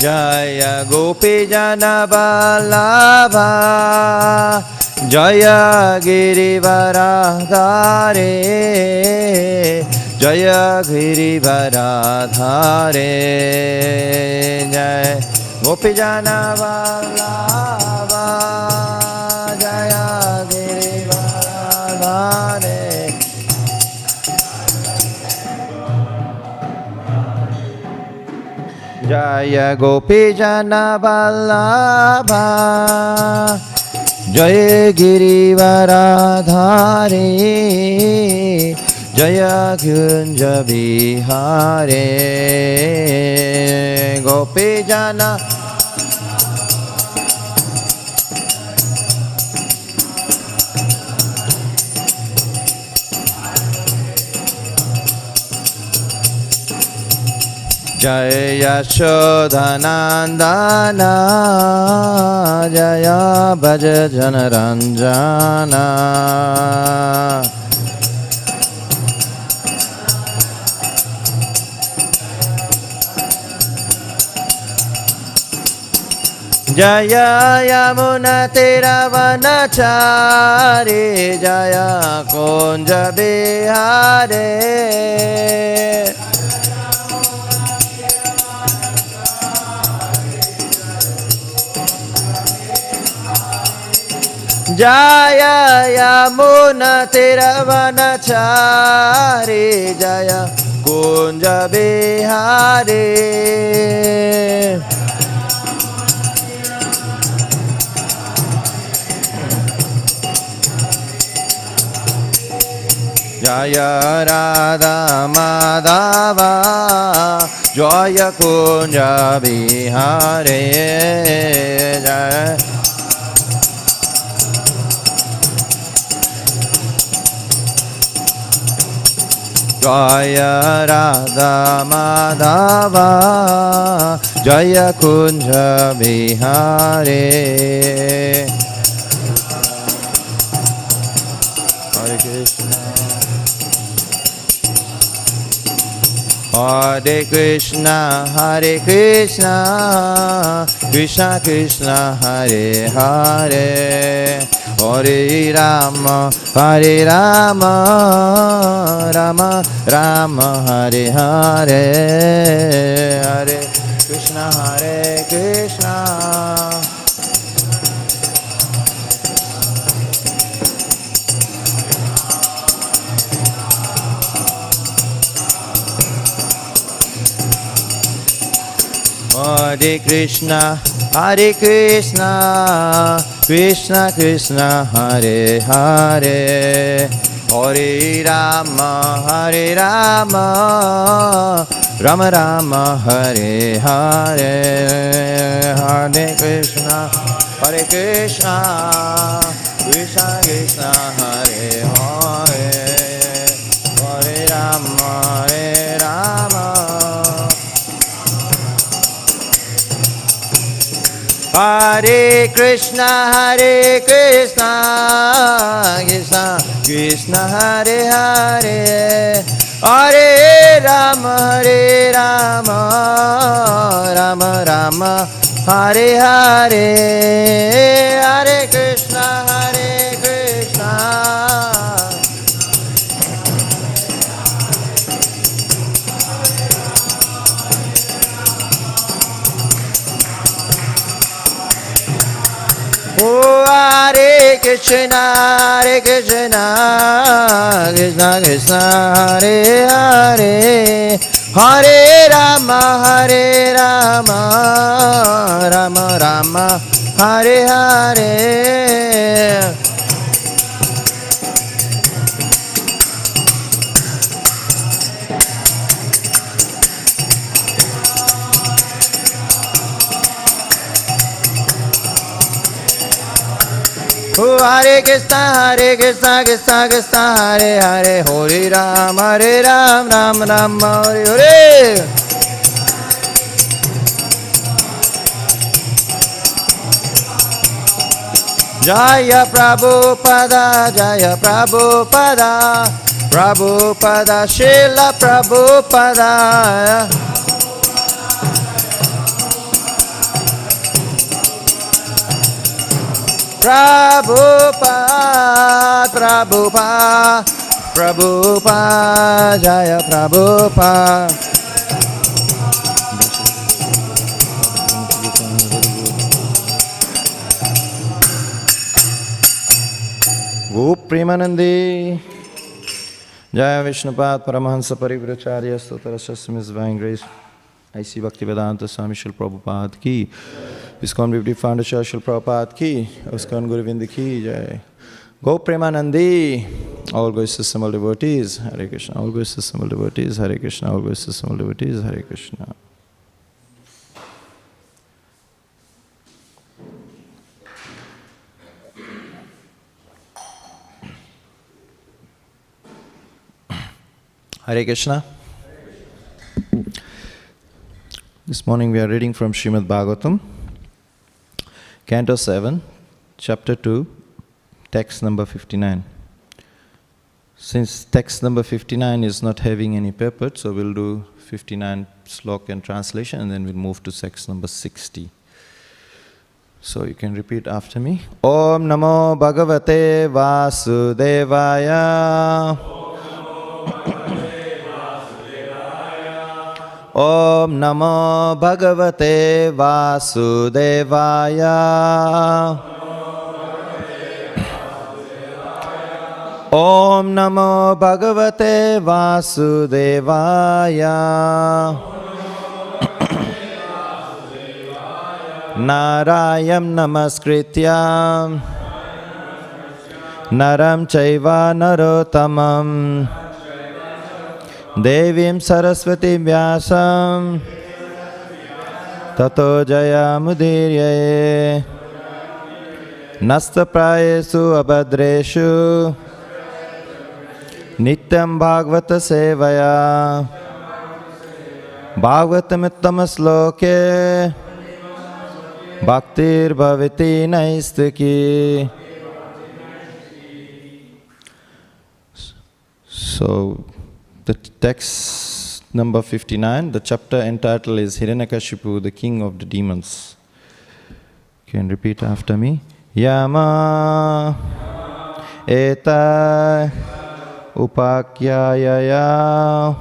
Jaya Gopi Jana Vallabha Jaya Girivaradhare Jaya Girivaradhare Jaya Gopi Jana Vallabha Jaya Girivaradhare Jaya Gopi Jana Vallabha Jaya Girivaradhare Jaya Kunja Vihare Gopi Jana Jaya Shodhanandana Jaya Bhaja Janaranjana Jaya Yamuna Tiravanachari Jaya Kunja Vihare Jaya Yamuna Tiravanachari Jaya Kunja Vihare Jaya Radha Madhava Jaya Kunja Vihare Jaya Jaya Radha Madhava Jaya Kunja Vihare Hare Krishna Hare Krishna Hare Krishna Krishna Krishna Hare Hare Hare Rama Hare Rama Rama Rama Hare Hare Hare Krishna Hare Krishna Hare Krishna Hare Krishna Krishna Krishna Hare Hare Hare Rama Rama Rama Hare Hare Hare Krishna Krishna Krishna Hare Hare Hare Rama Hare Krishna Krishna Krishna Hare Hare Hare Rama Rama Rama Hare Hare Hare Krishna Krishna Oh, Hare Krishna Krishna Krishna Hare Hare Hare Rama Rama Rama Hare Hare Oh, Hare Krishna Krishna Hare Hare Hare Ram Ram Hare Hare Jaya Prabhupada Prabhupada Srila Prabhupada Prabhupada, Prabhupada, Prabhupada, Jaya Prabhupada. Premanandi, Jaya Vishnupad, Paramahansa Parivracharya, Stotarasya His Divine Grace. I see Bhaktivedanta Swami Śrīla Prabhupada ki, ISKCON Beauty Founder-Acharya Śrīla Prabhupada ki, ISKCON Govinda ki, Jai. Go Premanandi, all Gaudiya assembled devotees, Hare Krishna, all Gaudiya assembled devotees, Hare Krishna, all Gaudiya assembled devotees, Hare Krishna. Hare Krishna. This morning we are reading from Śrīmad Bhāgavatam, Canto 7, Chapter 2, text number 59. Since text number 59 is not having any purport, so we'll do 59 slok and translation and then we'll move to text number 60. So you can repeat after me. Om Namo Bhagavate Vasudevaya. Om Namo Bhagavate Vasudevaya. Om Namo Bhagavate Vasudevaya. Narayam Namaskrityam Naram Chaiva Narottamam Devim Saraswati Vyasam Tato Jayamudiryaye Nasta Prayesu Abhadreshu Nityam Bhagavata Sevaya Bhagavatam Sloke Bhaktir Bhavati Naistaki. So the text number 59, the chapter entitled is Hiranyakashipu, the king of the demons. You can repeat after me. Yama Eta Upakyaya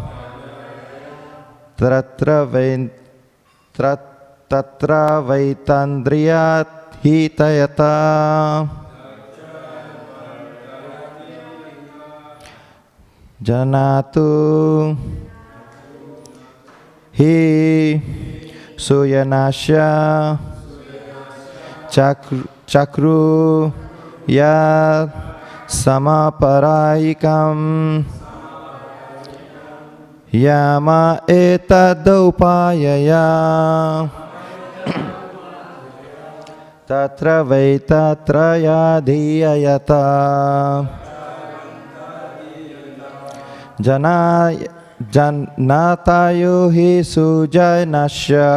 Tatra Vaitandriyat Hitayata Janatu Hi Suyanasya Chakru Yat Samaparayikam Yama Etadupayaya Tatra Vaitatraya Dhyayata Janatayo hi sujanasya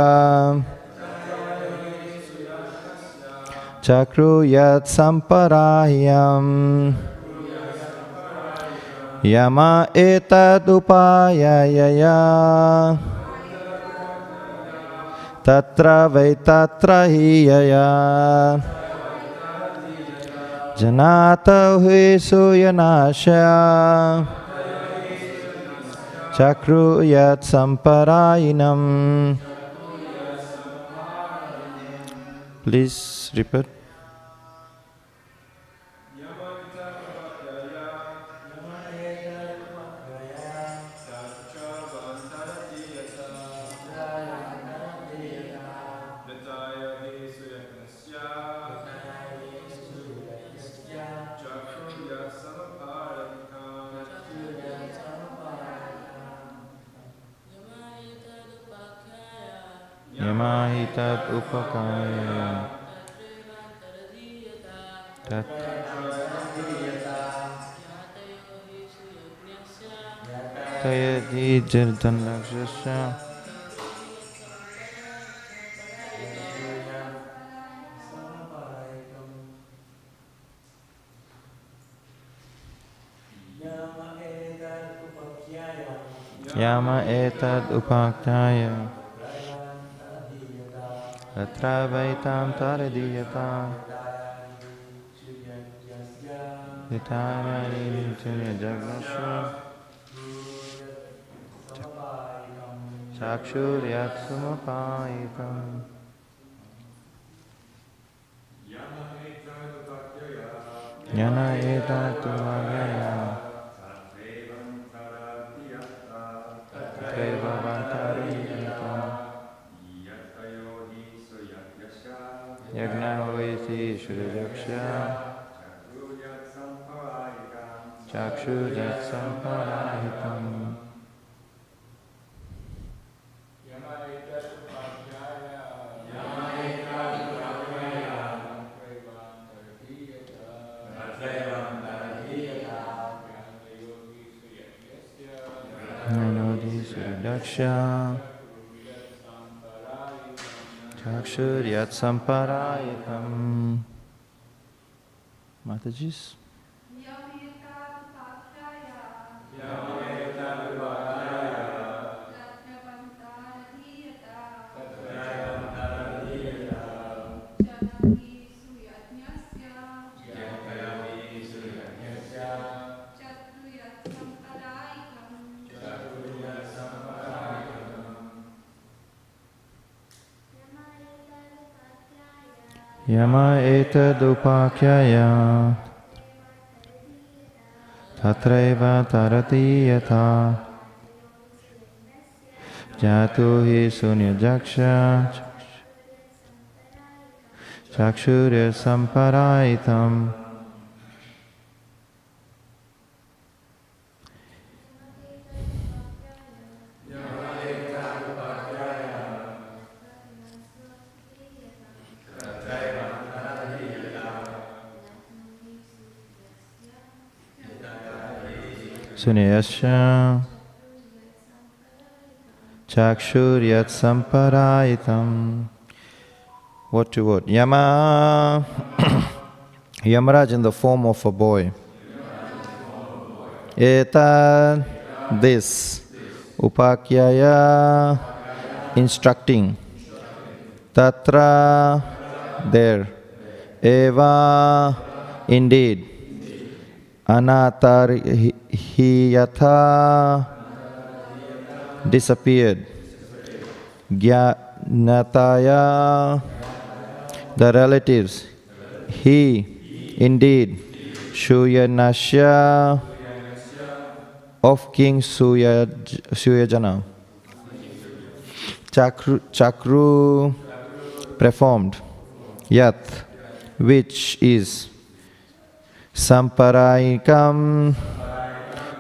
Chakru yat samparayam Yama etadupayaya Tatra vaitatra hiyaya Janata hui suyanasya Chakru yat samparayinam. Please repeat. Yamahitat upakaya Tayadi jirdan lakshasya Yama etad upakyaya Tatra vaitam taradiyata Yatana Nitunya Jagnasya Chakshuryatsumapayitam Yana etatu agaya Tatreva vantariyata Yagna hoiti shudajaksha Chakshurjat samparahitam Daksha Chakshuryat Samparayitam. Matajis. Yama etadupakyaya tatraiva tarati yata jatu hi sunyajaksha chakshurya samparaitam. Sunyasya Chakshuryat Samparayitam. Word to word. Yama Yamaraj in the form of a boy. Eta this Upakyaya instructing. Tatra there. Eva indeed. Anatarhiyatha disappeared. Jnataya the relatives. He indeed. Shuyanasya of King Suyajana. Chakru performed. Yat which is. Samparayikam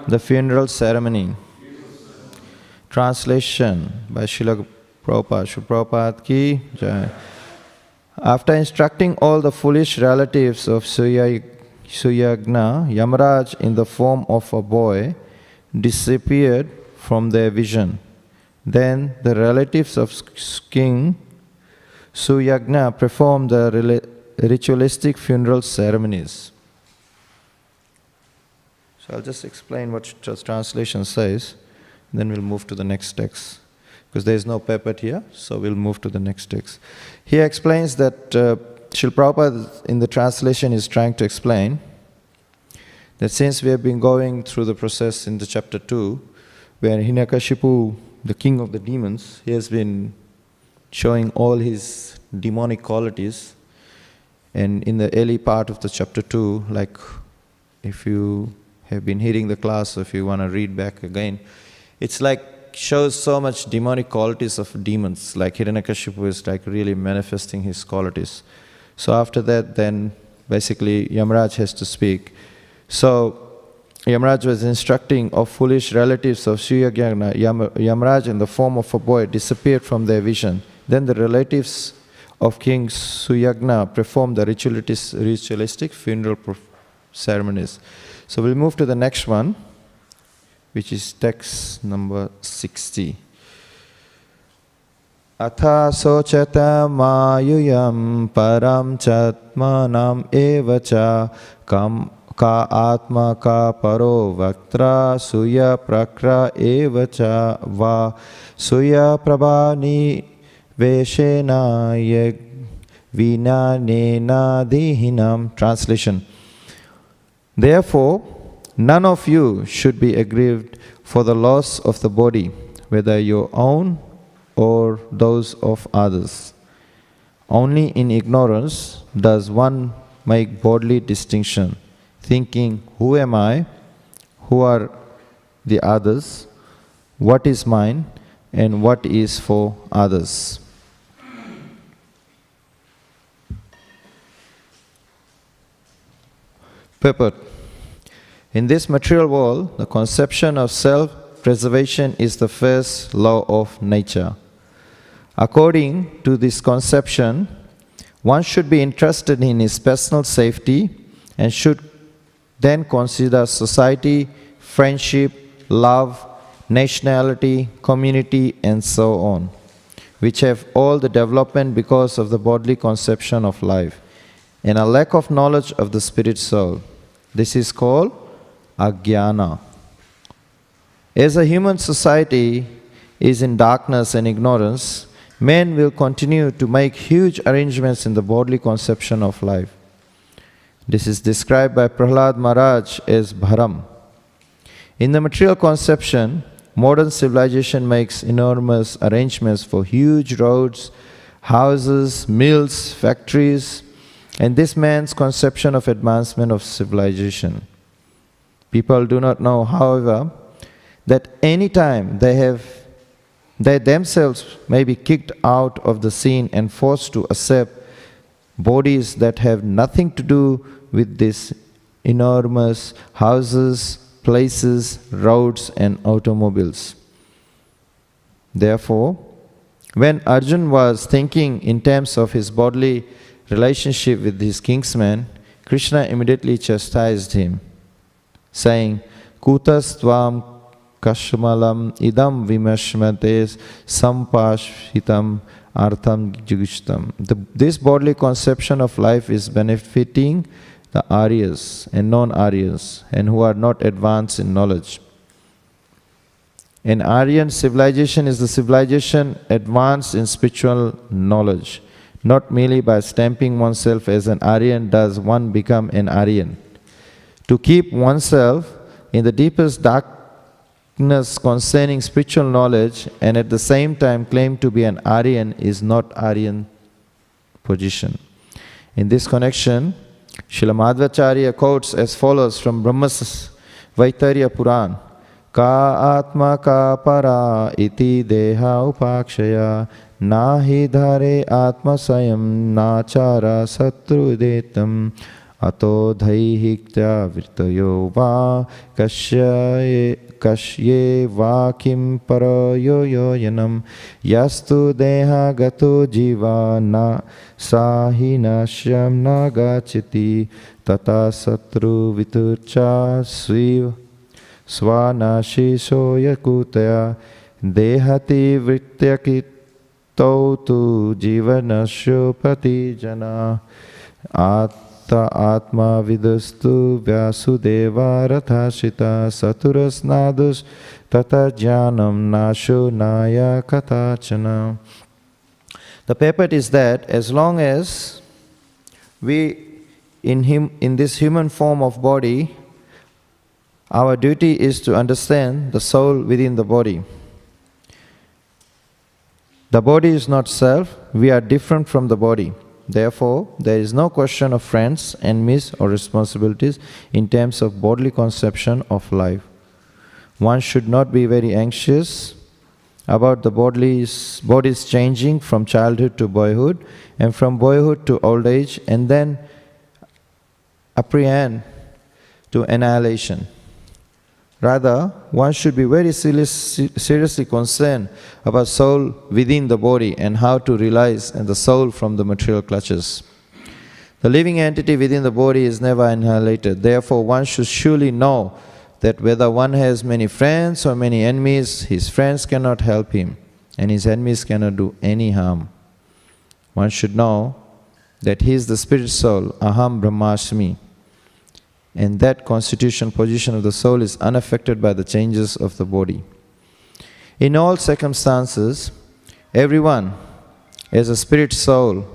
the funeral ceremony. Translation by Srila Prabhupada. Srila Prabhupada ki jai. After instructing all the foolish relatives of Suyagna, Yamaraj in the form of a boy disappeared from their vision. Then the relatives of King Suyagna performed the ritualistic funeral ceremonies. So I'll just explain what translation says, then we'll move to the next text. Because there is no paper here, so we'll move to the next text. He explains that Srila Prabhupada in the translation is trying to explain that since we have been going through the process in the chapter 2, where Hiranyakashipu, the king of the demons, he has been showing all his demonic qualities. And in the early part of the chapter 2, like if you have been hearing the class, or if you want to read back again, it's like shows so much demonic qualities of demons, like Hiranyakashipu is like really manifesting his qualities. So after that, then basically Yamaraj has to speak. So Yamaraj was instructing of foolish relatives of Suyagna. Yamaraj in the form of a boy disappeared from their vision. Then the relatives of King Suyagna performed the ritualistic funeral ceremonies. So we'll move to the next one, which is text number 60. Atha sochata mayuyam param chatmanam evacha ka atma ka paro vaktra suya prakra evacha va suya prabhani veshena yag vinanena dihinam. Translation. Therefore, none of you should be aggrieved for the loss of the body, whether your own or those of others. Only in ignorance does one make bodily distinction, thinking, who am I, who are the others, what is mine, and what is for others. Purport. In this material world, the conception of self-preservation is the first law of nature. According to this conception, one should be interested in his personal safety and should then consider society, friendship, love, nationality, community, and so on, which have all the development because of the bodily conception of life and a lack of knowledge of the spirit soul. This is called ajnana. As a human society is in darkness and ignorance, men will continue to make huge arrangements in the bodily conception of life. This is described by Prahlad Maharaj as bharam. In the material conception, modern civilization makes enormous arrangements for huge roads, houses, mills, factories, and this man's conception of advancement of civilization. People do not know, however, that any time they themselves may be kicked out of the scene and forced to accept bodies that have nothing to do with these enormous houses, places, roads, and automobiles. Therefore, when Arjuna was thinking in terms of his bodily relationship with his kinsman, Krishna immediately chastised him, saying, Kutas tvam kashmalam idam vimashmates sampashhitam artham jugishtam. This bodily conception of life is benefiting the Aryas and non-Aryas, and who are not advanced in knowledge. An Aryan civilization is the civilization advanced in spiritual knowledge. Not merely by stamping oneself as an Aryan does one become an Aryan. To keep oneself in the deepest darkness concerning spiritual knowledge and at the same time claim to be an Aryan is not Aryan position. In this connection, Śrīmad Bhāgavatam quotes as follows from Brahma's Vaitarya Puran. Ka atma ka para iti deha upakshaya nahi dhare atma sayam nachara satru detam ato dhaihikya virtayo va kashye va kim parayo yoyanam yastu deha gato jiva na sahi nashyam nagachiti tata satru viturcha Swanashi soyakutaya dehati vrityakito tu jivanasyo pratijana atta atma vidustu vyasudeva rathashita saturasnadus tata jnanam nasho naya katachana. The purport is that as long as we in this human form of body, our duty is to understand the soul within the body. The body is not self, we are different from the body. Therefore, there is no question of friends, enemies, or responsibilities in terms of bodily conception of life. One should not be very anxious about the body's changing from childhood to boyhood, and from boyhood to old age, and then apprehend to annihilation. Rather, one should be very seriously concerned about soul within the body and how to realize the soul from the material clutches. The living entity within the body is never annihilated. Therefore, one should surely know that whether one has many friends or many enemies, his friends cannot help him and his enemies cannot do any harm. One should know that he is the spirit soul, Aham Brahmasmi, and that constitution position of the soul is unaffected by the changes of the body. In all circumstances, everyone as a spirit soul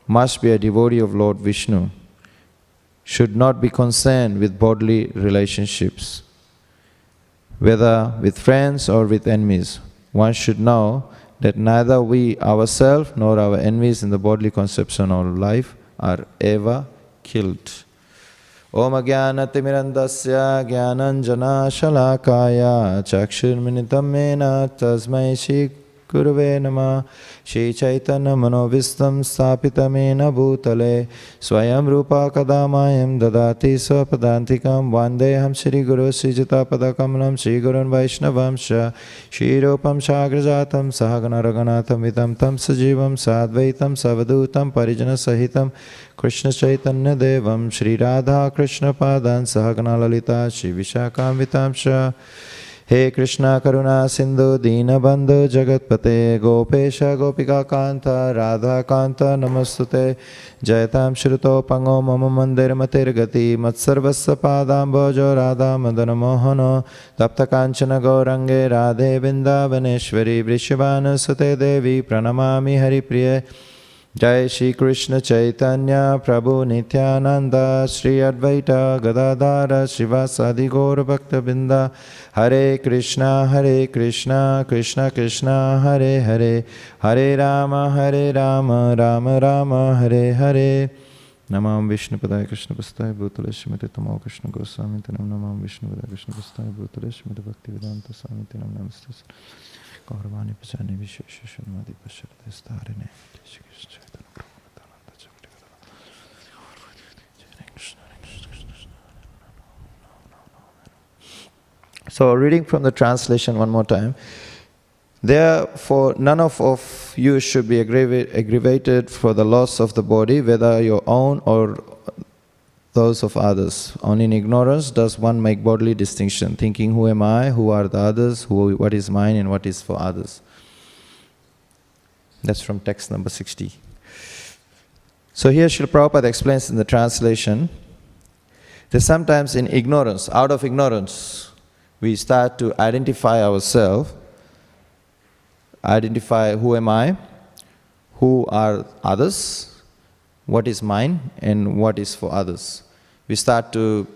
must be a devotee of Lord Vishnu. should not be concerned with bodily relationships, whether with friends or with enemies. One should know that neither we ourselves nor our enemies in the bodily conception of life are ever killed. Om Ajnanatirmirandasya Jnananjana Shalakaya Chakshurminitam Mena Tasmai Shri Gurave Namah. Shri Chaitanya Manovistam Stapitamena Bhutale Swayam Rupa Kadamayam Dadati Swapadantikam Vandeham Shri Guru Srijata Padakamalam Shri Gurun Vaishnavamsha Shri Rupam Shagrajatam Sahagana Raghunatha Vitam Tam Sajivam Sadvaitam Savadutam Parijana Sahitam Krishna Chaitanya Devam Shri Radha Krishna Padan Sahagana Lalita Shri Vishakam Vitamsha. He Krishna Karuna Sindhu Dina Bandhu Jagatpate Gopesha Gopika Kanta Radha Kanta Namastute Jayatam Shruto Pango Mama Mandir Matirgati Matsarvassa Padam Bhojo Radha Madana Mohano Tapta Kanchana Gaurange Radhe Vrindavaneshwari Vrishabhana Sute Devi Pranamami Hari Priye. Jai Shri Krishna Chaitanya Prabhu Nityananda Shri Advaita Gadadhara Srivasadi Gaura Bhakta Binda. Hare Krishna Krishna Krishna Hare Hare Hare Rama Rama Rama Hare Hare. Namam Vishnu Padaya Krishna Pastaya Bhutale Shrimati Tamo Krishna Goswami Tinam Namam Vishnu Padaya Krishna Pastaya Bhutale Shrimati Bhaktivedanta Swami Tinam Namaste Gauravani Pachani Visheshashanmadi Pasharate Starine Shri Krishna So, reading from the translation one more time. Therefore, none of you should be aggravated for the loss of the body, whether your own or those of others. Only in ignorance does one make bodily distinction, thinking, who am I, who are the others, what is mine and what is for others. That's from text number 60. So here Srila Prabhupada explains in the translation that sometimes in ignorance, out of ignorance, we start to identify ourselves, identify who am I, who are others, what is mine, and what is for others. We start to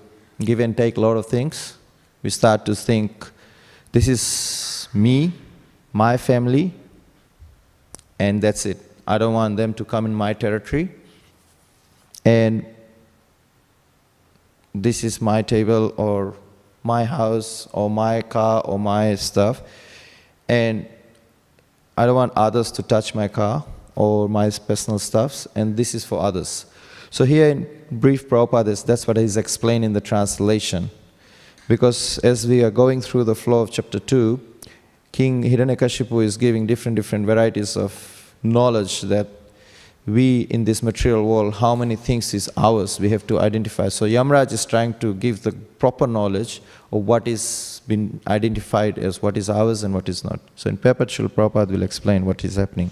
give and take a lot of things. We start to think, this is me, my family, and that's it. I don't want them to come in my territory. And this is my table or my house or my car or my stuff, and I don't want others to touch my car or my personal stuffs, and this is for others. So here in brief, Prabhupada, that's what is explained in the translation. Because as we are going through the flow of chapter 2, King Hiranyakashipu is giving different varieties of knowledge that we in this material world, how many things is ours, we have to identify. So Yamraj is trying to give the proper knowledge of what is been identified as what is ours and what is not. So in perpetual, Prabhupada will explain what is happening.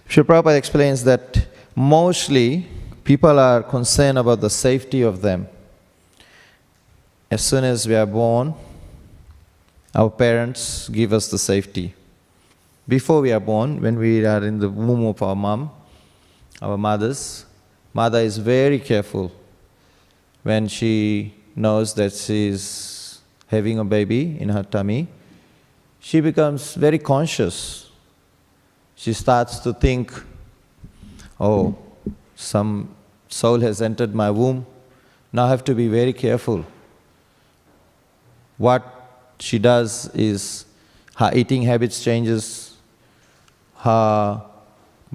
Srila Prabhupada explains that mostly people are concerned about the safety of them. As soon as we are born, our parents give us the safety. Before we are born, when we are in the womb of our mom, our mother is very careful. When she knows that she is having a baby in her tummy, she becomes very conscious. She starts to think, oh, some soul has entered my womb. Now I have to be very careful. What she does is her eating habits changes, her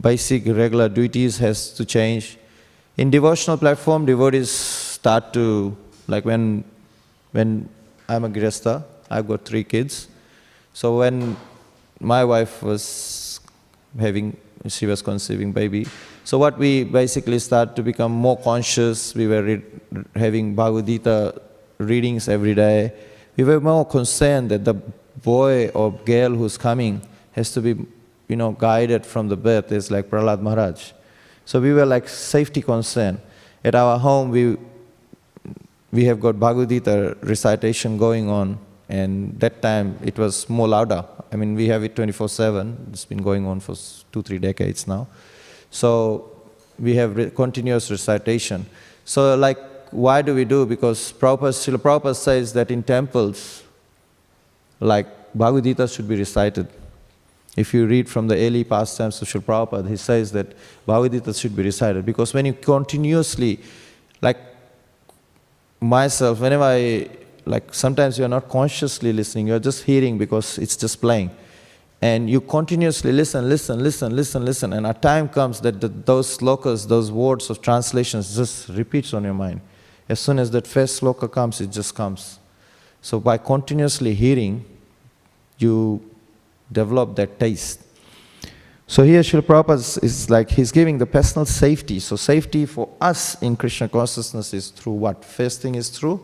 basic regular duties has to change. In devotional platform, devotees start to, like when I'm a Grihastha, I've got 3 kids. So when my wife was she was conceiving baby. So what we basically start to become more conscious. We were having Bhagavad Gita readings every day. We were more concerned that the boy or girl who's coming has to be, guided from the birth, is like Prahlad Maharaj. So we were like safety concern. At our home, we have got Bhagavad Gita recitation going on, and that time it was more louder. I mean, we have it 24/7. It's been going on for 2-3 decades now. So we have continuous recitation. So like, why do we do? Because Srila Prabhupada says that in temples, like Bhagavad Gita should be recited. If you read from the early pastimes of Srila Prabhupada, he says that Bhagavad Gita should be recited. Because when you continuously, like myself, whenever like sometimes you are not consciously listening, you are just hearing because it's just playing. And you continuously listen, and a time comes that those slokas, those words of translations just repeats on your mind. As soon as that first sloka comes, it just comes. So by continuously hearing, you develop that taste. So here Srila Prabhupada is like, he's giving the personal safety. So safety for us in Krishna consciousness is through what? First thing is through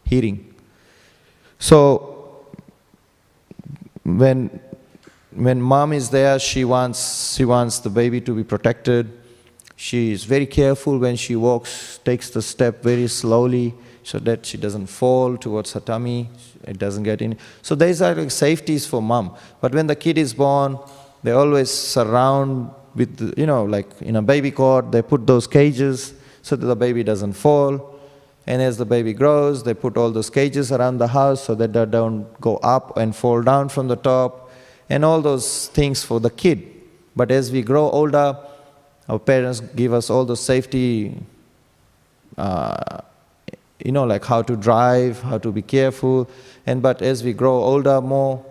hearing. So when mom is there, she wants the baby to be protected. She is very careful when she walks, takes the step very slowly so that she doesn't fall towards her tummy, it doesn't get in. So these are like safeties for mom. But when the kid is born, they always surround with, like in a baby cot, they put those cages so that the baby doesn't fall. And as the baby grows, they put all those cages around the house so that they don't go up and fall down from the top, and all those things for the kid. But as we grow older, our parents give us all the safety, like how to drive, how to be careful. But as we grow older more,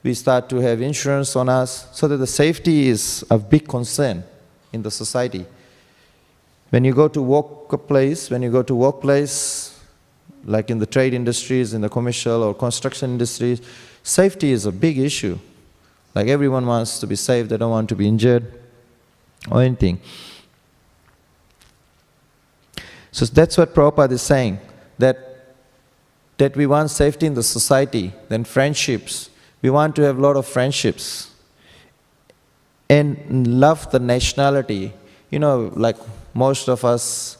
we start to have insurance on us, so that the safety is a big concern in the society. When you go to workplace, like in the trade industries, in the commercial or construction industries, safety is a big issue. Like everyone wants to be safe, they don't want to be injured or anything. So that's what Prabhupada is saying, that we want safety in the society, then friendships. We want to have a lot of friendships. And love the nationality. Like most of us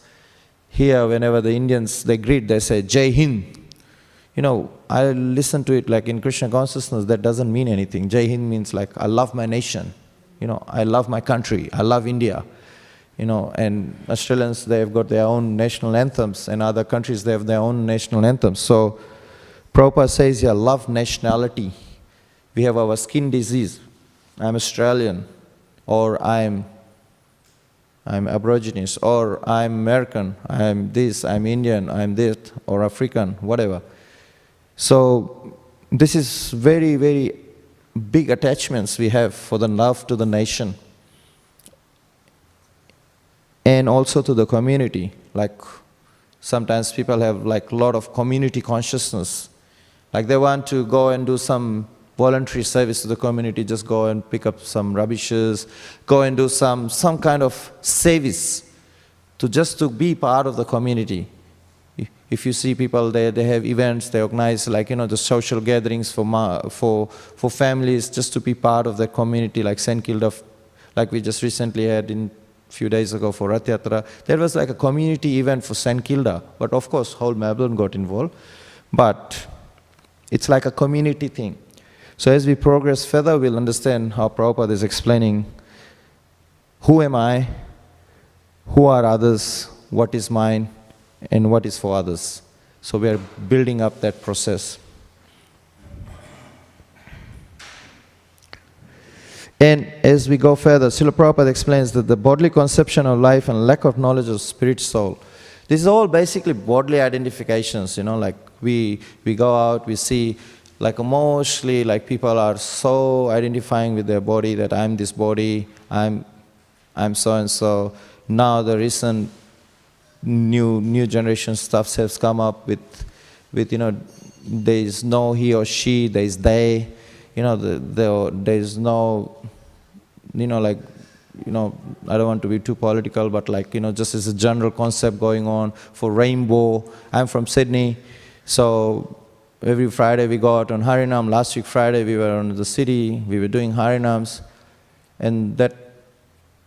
here, whenever the Indians, they greet, they say, Jai Hind. I listen to it like in Krishna consciousness, that doesn't mean anything. Jai Hind means like, I love my nation. I love my country. I love India. And Australians, they've got their own national anthems, and other countries, they have their own national anthems. So Prabhupada says here, love nationality. We have our skin disease. I'm Australian, or I'm Aborigines, or I'm American, I'm this, I'm Indian, I'm this, or African, whatever. So this is very, very big attachments we have for the love to the nation. And also to the community. Like sometimes people have like a lot of community consciousness. Like they want to go and do some voluntary service to the community, just go and pick up some rubbishes, go and do some kind of service to be part of the community. If you see people, they have events, they organize like, the social gatherings for families, just to be part of the community, like St. Kilda, like we just recently had in few days ago for Rath Yatra. There was like a community event for St. Kilda, but of course whole Melbourne got involved. But it's like a community thing. So as we progress further, we'll understand how Prabhupada is explaining who am I, who are others, what is mine, and what is for others. So we are building up that process. And as we go further, Srila Prabhupada explains that the bodily conception of life and lack of knowledge of spirit soul. This is all basically bodily identifications, like we go out, we see, like mostly like people are so identifying with their body that I'm this body, I'm so and so. Now the recent new generation stuff has come up with there is no he or she, there is they. There is no, I don't want to be too political, but just as a general concept going on for rainbow. I'm from Sydney, so every Friday we go out on Harinam. Last week Friday we were in the city, we were doing Harinams, and that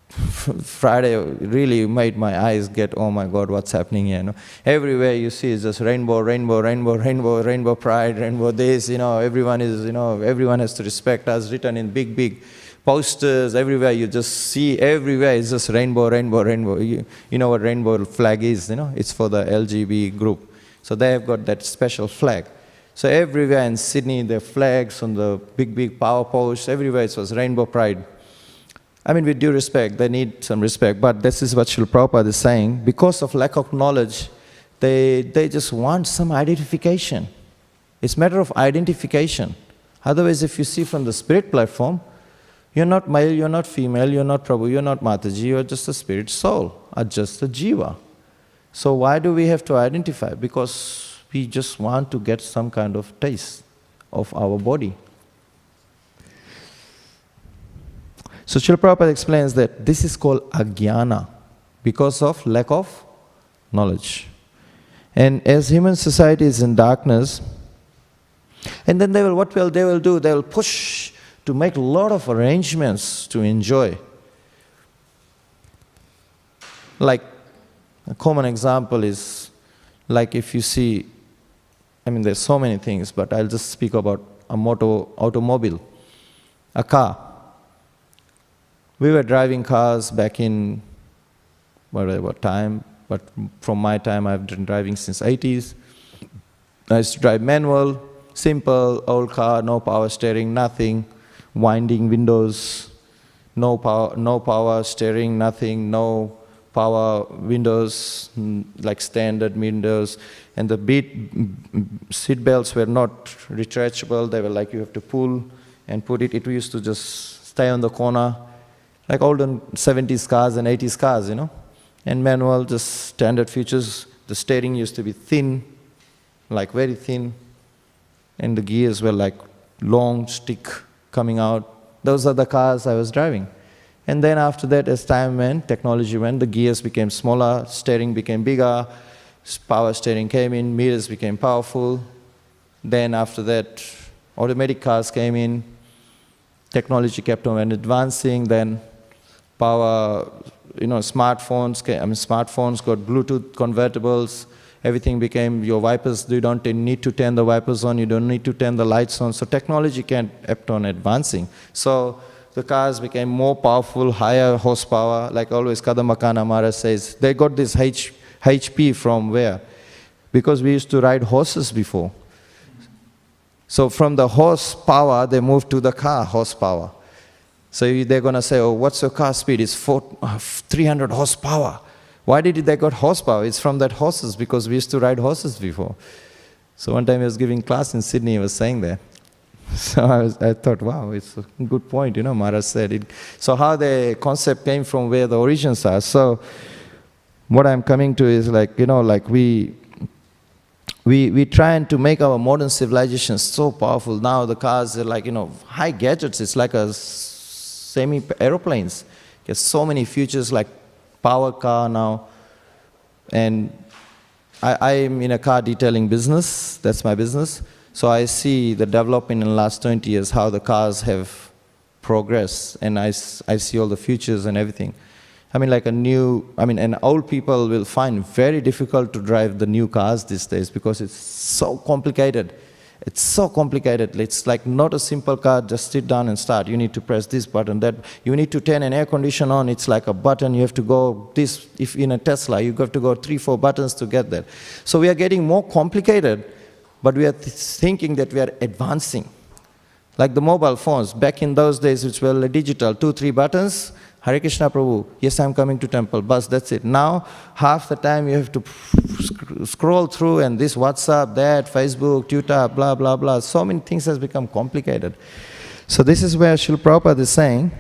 Friday really made my eyes get, oh my God, what's happening here? Everywhere you see is just rainbow, rainbow, rainbow, rainbow, rainbow pride, rainbow this, everyone has to respect us, written in big posters everywhere. You just see everywhere. It's just rainbow, rainbow, rainbow. You know what rainbow flag is? It's for the LGB group. So they have got that special flag. So everywhere in Sydney, the flags on the big power posts, everywhere it was rainbow pride. I mean, with due respect, they need some respect. But this is what Srila Prabhupada is saying. Because of lack of knowledge, they just want some identification. It's a matter of identification. Otherwise, if you see from the spirit platform, you're not male, you're not female, you're not Prabhu, you're not Mataji, you're just a spirit soul, or just a jiva. So why do we have to identify? Because we just want to get some kind of taste of our body. So Srila Prabhupada explains that this is called ajnana, because of lack of knowledge. And as human society is in darkness, and then they will do? They will push to make a lot of arrangements to enjoy. Like, a common example is, like if you see, I mean there's so many things, but I'll just speak about a automobile, a car. We were driving cars back in whatever time, but from my time I've been driving since 80s. I used to drive manual, simple, old car, no power steering, nothing. Winding windows, no power steering, nothing, no power windows, like standard windows, and the seat belts were not retractable. They were like you have to pull and put it. It used to just stay on the corner, like olden 70s cars and 80s cars, And manual, just standard features. The steering used to be thin, like very thin, and the gears were like long stick coming out. Those are the cars I was driving. And then after that, as time went, technology went, the gears became smaller, steering became bigger, power steering came in, mirrors became powerful. Then after that, automatic cars came in, technology kept on advancing, then power, smartphones got Bluetooth convertibles. Everything became your wipers. You don't need to turn the wipers on. You don't need to turn the lights on. So technology kept on advancing. So the cars became more powerful, higher horsepower. Like always, Kadamakana Maharaj says, they got this HP from where? Because we used to ride horses before. So from the horsepower, they moved to the car horsepower. So they're going to say, oh, what's your car speed? It's 300 horsepower. Why did they got horsepower? It's from that horses, because we used to ride horses before. So one time I was giving class in Sydney, he was saying that. So I thought, wow, it's a good point, Maharaj said it. So how the concept came from, where the origins are. So what I'm coming to is we trying to make our modern civilization so powerful. Now the cars are like, high gadgets. It's like a semi-aeroplanes. There's so many features like power car now. And I'm in a car detailing business. That's my business. So I see the development in the last 20 years, how the cars have progressed. And I see all the features and everything. I mean, and old people will find very difficult to drive the new cars these days because it's so complicated. It's so complicated. It's like not a simple car, just sit down and start. You need to press this button, that. You need to turn an air conditioner on. It's like a button. You have to go this. If in a Tesla, you have to go 3-4 buttons to get that. So we are getting more complicated, but we are thinking that we are advancing. Like the mobile phones, back in those days, which were digital, 2-3 buttons. Hare Krishna Prabhu, yes, I'm coming to temple, bus, that's it. Now, half the time you have to scroll through, and this WhatsApp, that, Facebook, Twitter, blah, blah, blah. So many things has become complicated. So this is where Srila Prabhupada is saying,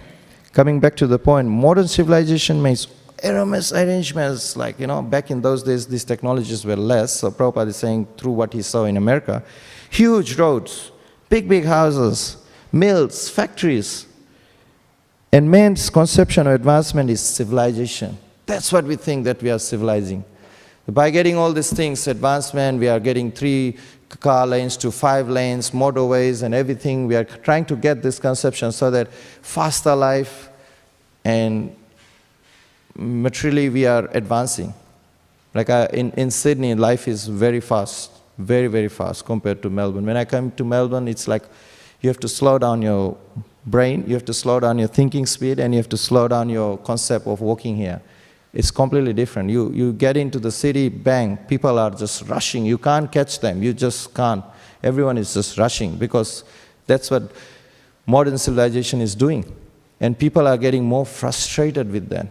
coming back to the point, modern civilization makes enormous arrangements, back in those days, these technologies were less. So Prabhupada is saying, through what he saw in America, huge roads, big houses, mills, factories. And man's conception of advancement is civilization. That's what we think that we are civilizing. By getting all these things, advancement, we are getting 3 car lanes to 5 lanes, motorways and everything. We are trying to get this conception so that faster life and materially we are advancing. Like in Sydney, life is very fast, very, very fast compared to Melbourne. When I come to Melbourne, it's like you have to slow down your brain, you have to slow down your thinking speed, and you have to slow down your concept of walking here. It's completely different. You get into the city, bang, people are just rushing. You can't catch them. You just can't. Everyone is just rushing because that's what modern civilization is doing. And people are getting more frustrated with that.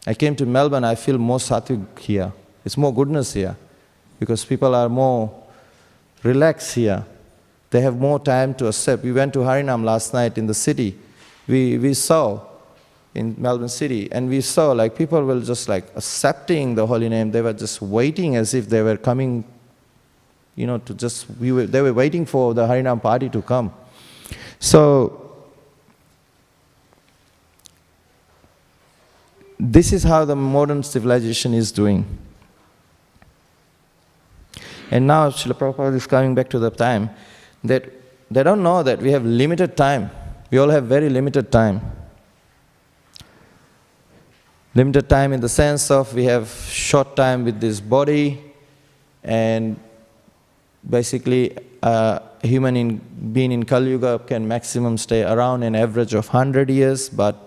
I came to Melbourne, I feel more sattvic here. It's more goodness here because people are more relaxed here. They have more time to accept. We went to Harinam last night in the city. We saw in Melbourne City, and we saw like people were just like accepting the holy name. They were just waiting as if they were coming, to just, they were waiting for the Harinam party to come. So, this is how the modern civilization is doing. And now Srila Prabhupada is coming back to the time that they don't know that we have limited time. We all have very limited time. Limited time in the sense of we have short time with this body, and basically a human being in Kali Yuga can maximum stay around an average of 100 years, but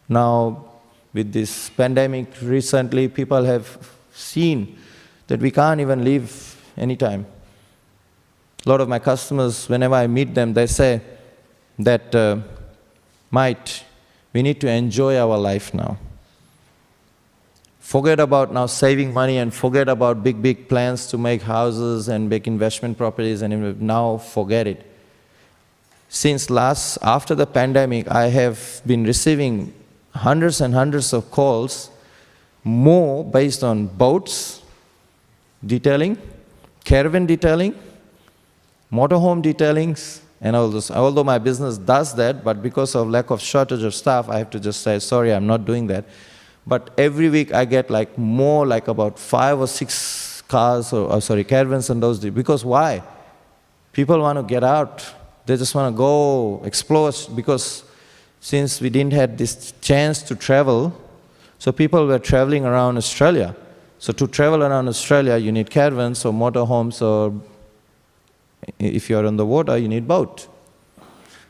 now with this pandemic recently, people have seen that we can't even live anytime. A lot of my customers, whenever I meet them, they say that, we need to enjoy our life now. Forget about now saving money and forget about big plans to make houses and make investment properties, and now forget it. Since after the pandemic, I have been receiving hundreds and hundreds of calls, more based on boats, detailing, caravan detailing, motorhome detailings, and all this. Although my business does that, but because of lack of shortage of staff, I have to just say, sorry, I'm not doing that. But every week I get more like about 5 or 6 cars, caravans and those. Because why? People want to get out. They just want to go explore, because since we didn't have this chance to travel, so people were traveling around Australia. So to travel around Australia, you need caravans or motorhomes, or if you're on the water, you need boat.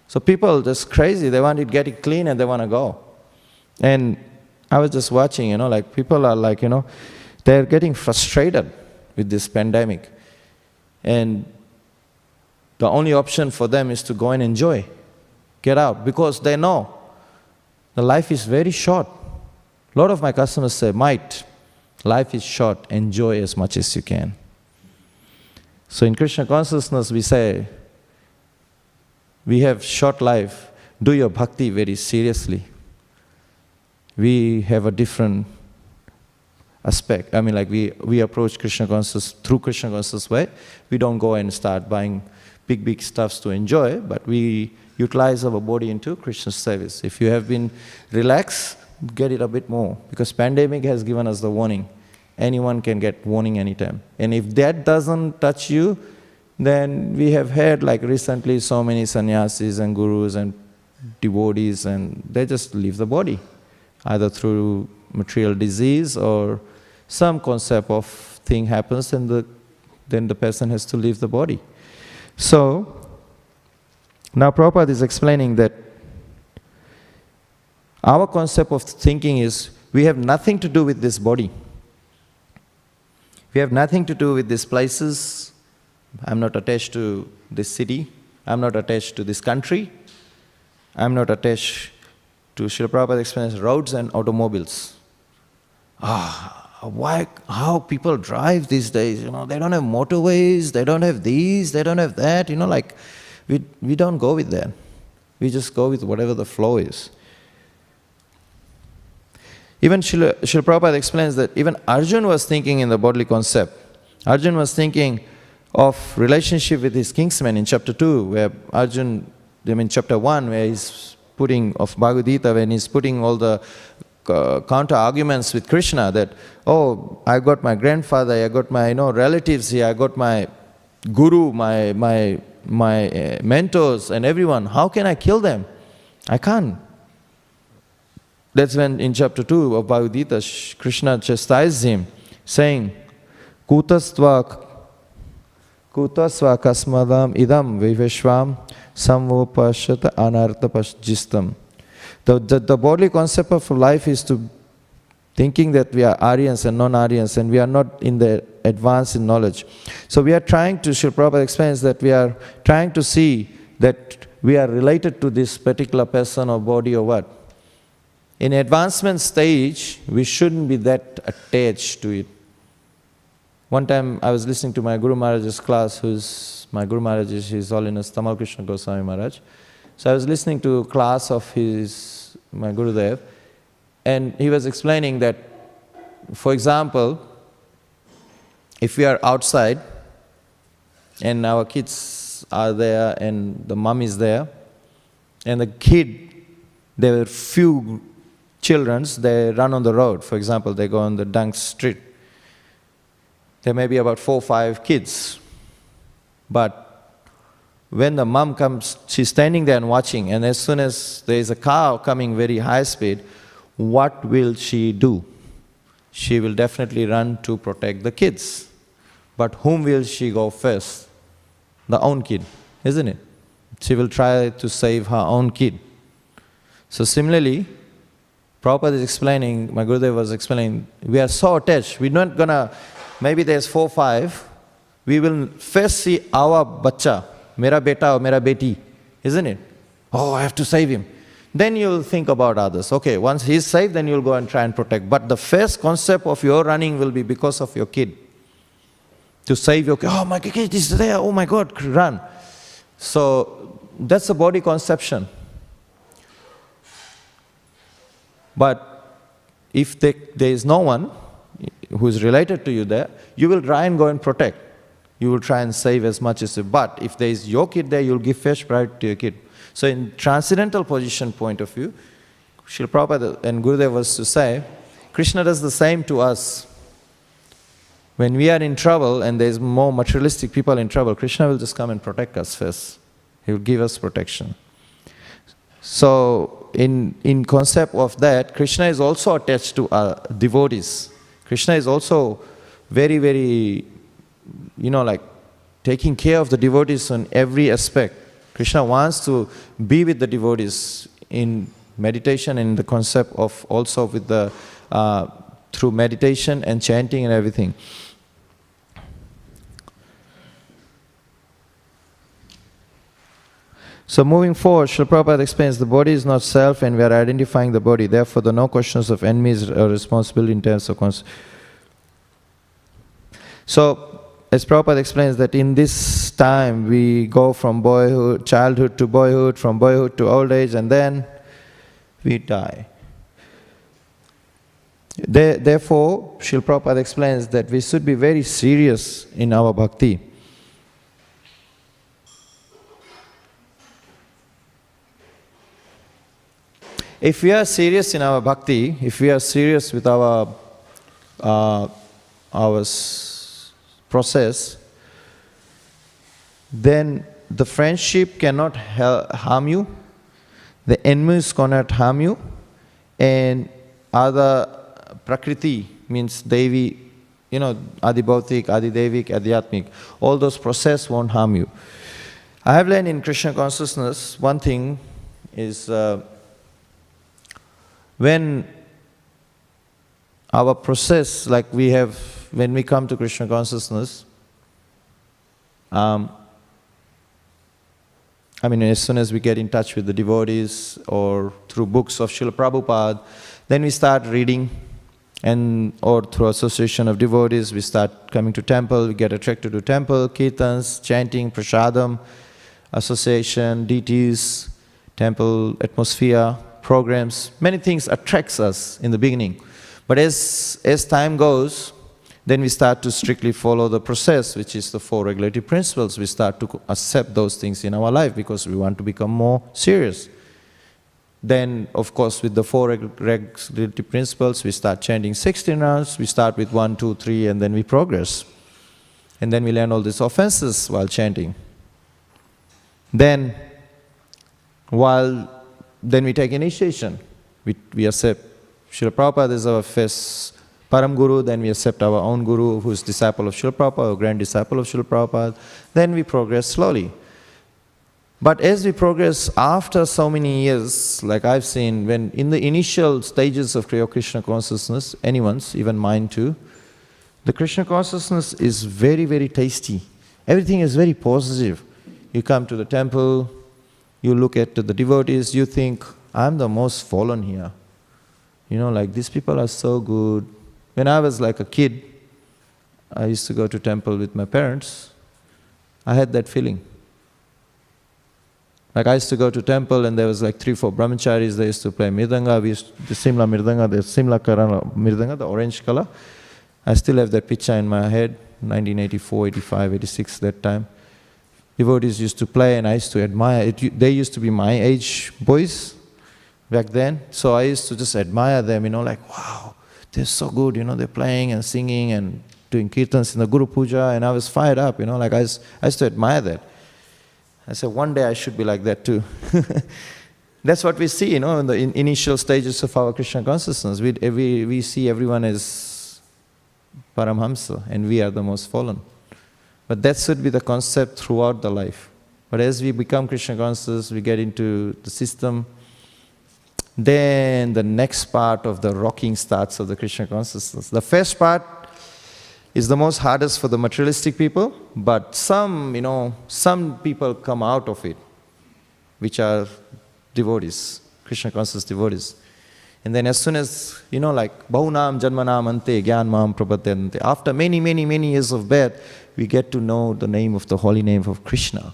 So people just crazy. They want to get it clean and they want to go. And I was just watching, people are they're getting frustrated with this pandemic. And the only option for them is to go and enjoy, get out, because they know the life is very short. A lot of my customers say, life is short, enjoy as much as you can. So in Krishna consciousness, we say, we have short life, do your bhakti very seriously. We have a different aspect. We approach Krishna consciousness through Krishna consciousness way. We don't go and start buying big stuffs to enjoy, but we utilize our body into Krishna's service. If you have been relaxed, get it a bit more, because pandemic has given us the warning. Anyone can get warning anytime. And if that doesn't touch you, then we have had recently so many sannyasis and gurus and devotees, and they just leave the body, either through material disease or some concept of thing happens, and then the person has to leave the body. So, now Prabhupada is explaining that our concept of thinking is, we have nothing to do with this body. We have nothing to do with these places. I'm not attached to this city. I'm not attached to this country. I'm not attached to, Srila Prabhupada explains, roads and automobiles. How people drive these days, they don't have motorways, they don't have these, they don't have that, we don't go with that. We just go with whatever the flow is. Even Srila Prabhupada explains that even Arjuna was thinking in the bodily concept. Arjuna was thinking of relationship with his kinsman in chapter 2, where chapter 1, where he's putting, of Bhagavad Gita, when he's putting all the counter arguments with Krishna, that, I got my grandfather, I got my relatives here, I got my guru, my mentors and everyone. How can I kill them? I can't. That's when in chapter 2 of Bhagavad Gita, Krishna chastises him, saying, Kutastva Kutasva kasmadam idam viveshvam samvopashata anarthapajistam. The bodily concept of life is to thinking that we are Aryans and non-Aryans and we are not in the advance in knowledge. So we are trying to, Srila Prabhupada explains that we are trying to see that we are related to this particular person or body or what. In advancement stage, we shouldn't be that attached to it. One time I was listening to my Guru Maharaj's class, my Guru Maharaj is His Holiness Tamal Krishna Goswami Maharaj. So I was listening to a class of my Gurudev, and he was explaining that, for example, if we are outside and our kids are there and the mom is there, and the kid, there were few children, they run on the road. For example, they go on the Dunk Street. There may be about 4 or 5 kids. But when the mom comes, she's standing there and watching, and as soon as there is a car coming very high speed, what will she do? She will definitely run to protect the kids. But whom will she go first? The own kid, isn't it? She will try to save her own kid. So similarly, Prabhupada is explaining, my Gurudev was explaining, we are so attached, we're not gonna, maybe there's 4 or 5, we will first see our bacha, mera beta or mera beti, isn't it? Oh, I have to save him. Then you'll think about others. Okay, once he's saved, then you'll go and try and protect. But the first concept of your running will be because of your kid. To save your kid. Oh, my kid is there. Oh my God, run. So that's a body conception. But if there is no one who is related to you there, you will try and go and protect. You will try and save as much as you. But if there is your kid there, you'll give first priority to your kid. So in transcendental position point of view, Srila Prabhupada and Gurudev was to say, Krishna does the same to us. When we are in trouble and there's more materialistic people in trouble, Krishna will just come and protect us first. He will give us protection. So in concept of that, Krishna is also attached to devotees. Krishna is also very, very, like taking care of the devotees on every aspect. Krishna wants to be with the devotees in meditation and in the concept of also with the through meditation and chanting and everything. So moving forward, Srila Prabhupada explains the body is not self and we are identifying the body. Therefore, there are no questions of enemies or responsibility in terms of So, as Prabhupada explains that in this time we go from childhood to boyhood, from boyhood to old age, and then we die. Therefore, Srila Prabhupada explains that we should be very serious in our bhakti. If we are serious in our bhakti, if we are serious with our process, then the friendship cannot harm you, the enemies cannot harm you, and other prakriti means Devi, Adi Bhautik, Adi Devik, Adhyatmik, all those process won't harm you. I have learned in Krishna consciousness, one thing is when our process, like we have, when we come to Krishna consciousness, as soon as we get in touch with the devotees or through books of Srila Prabhupada, then we start reading, or through association of devotees, we start coming to temple, we get attracted to temple, kirtans, chanting, prasadam, association, deities, temple atmosphere, programs, many things attracts us in the beginning. But as time goes, then we start to strictly follow the process, which is the 4 regulatory principles. We start to accept those things in our life because we want to become more serious. Then, of course, with the 4 regulatory principles, we start chanting 16 rounds. We start with 1, 2, 3, and then we progress. And then we learn all these offenses while chanting. Then we take initiation. We accept Srila Prabhupada is our first Param Guru, then we accept our own Guru who is disciple of Srila Prabhupada, or grand disciple of Srila Prabhupada, then we progress slowly. But as we progress after so many years, like I've seen, when in the initial stages of Krishna consciousness, anyone's, even mine too, the Krishna consciousness is very, very tasty. Everything is very positive. You come to the temple, you look at the devotees, you think, I'm the most fallen here. You know, like these people are so good. When I was like a kid, I used to go to temple with my parents. I had that feeling. Like I used to go to temple and there was like 3-4 brahmacharis, they used to play mirdanga, the Simla mirdanga, the Simla Karana mirdanga, the orange color. I still have that picture in my head, 1984, 85, 86, that time. Devotees used to play and I used to admire it. They used to be my age boys back then. So I used to just admire them, you know, like, wow, they're so good, you know, they're playing and singing and doing kirtans in the Guru Puja, and I was fired up, you know, like I used to admire that. I said, one day I should be like that too. That's what we see, you know, in the initial stages of our Krishna consciousness. We see everyone as Paramhamsa, and we are the most fallen. But that should be the concept throughout the life. But as we become Krishna conscious, we get into the system, then the next part of the rocking starts of the Krishna consciousness. The first part is the most hardest for the materialistic people, but some people come out of it, which are devotees, Krishna conscious devotees. And then as soon as, you know, like, Bahunam Janmanam Ante Gyan Mam Prabhatyante, after many, many, many years of birth, we get to know the name of the holy name of Krishna.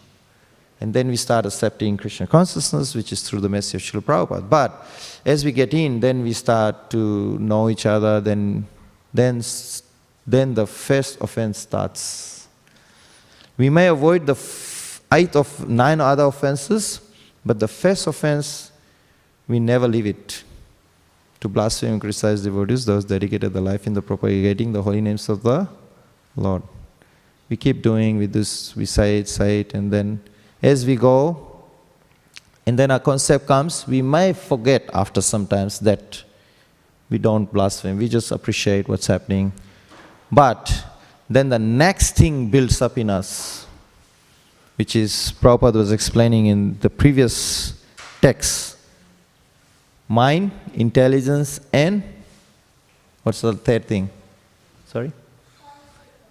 And then we start accepting Krishna consciousness, which is through the mercy of Srila Prabhupada. But as we get in, then we start to know each other, then the first offense starts. We may avoid the 8 of 9 other offenses, but the first offense, we never leave it. To blaspheme and criticize devotees, those dedicated their life in the propagating the holy names of the Lord. We keep doing with this, we say it, and then as we go, and then our concept comes, we may forget after some times that we don't blaspheme, we just appreciate what's happening. But then the next thing builds up in us, which is Prabhupada was explaining in the previous text. Mind, intelligence, and what's the third thing? Sorry?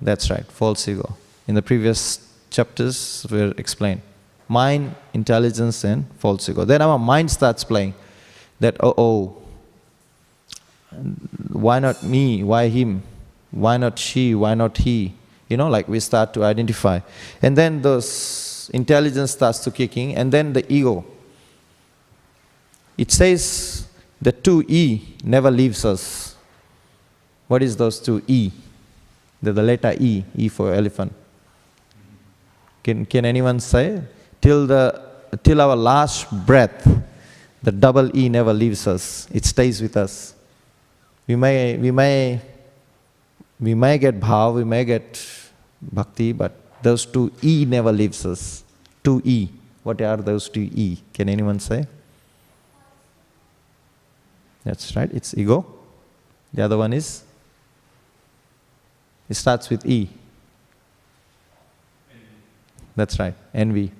That's right, false ego. In the previous chapters were explained. Mind, intelligence, and false ego. Then our mind starts playing that, why not me? Why him? Why not she? Why not he? You know, like we start to identify. And then those intelligence starts to kick in, and then the ego. It says the 2E never leaves us. What is those 2E? The letter E for elephant. Can anyone say? Till our last breath, the double E never leaves us. It stays with us. We may get bhav, we may get bhakti, but those 2E never leaves us. 2E. What are those 2E? Can anyone say? That's right, it's ego. The other one is? It starts with E. That's right, envy.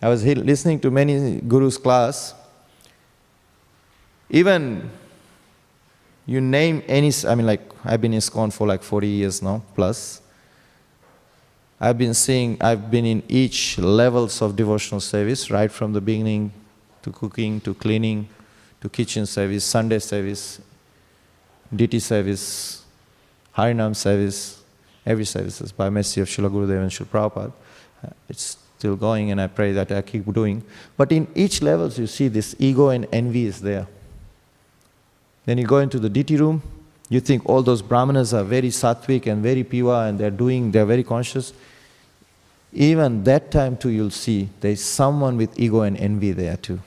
I was listening to many gurus' class. Even you name any, I've been in ISKCON for like 40 years now, plus. I've been in each levels of devotional service, right from the beginning to cooking, to cleaning, to kitchen service, Sunday service, DT service, Harinam service, every services by mercy of Srila Gurudev and Srila Prabhupada. It's still going, and I pray that I keep doing. But in each levels you see this ego and envy is there. Then you go into the DT room, you think all those brahmanas are very sattvic and very pure and they're very conscious. Even that time too you'll see there's someone with ego and envy there too.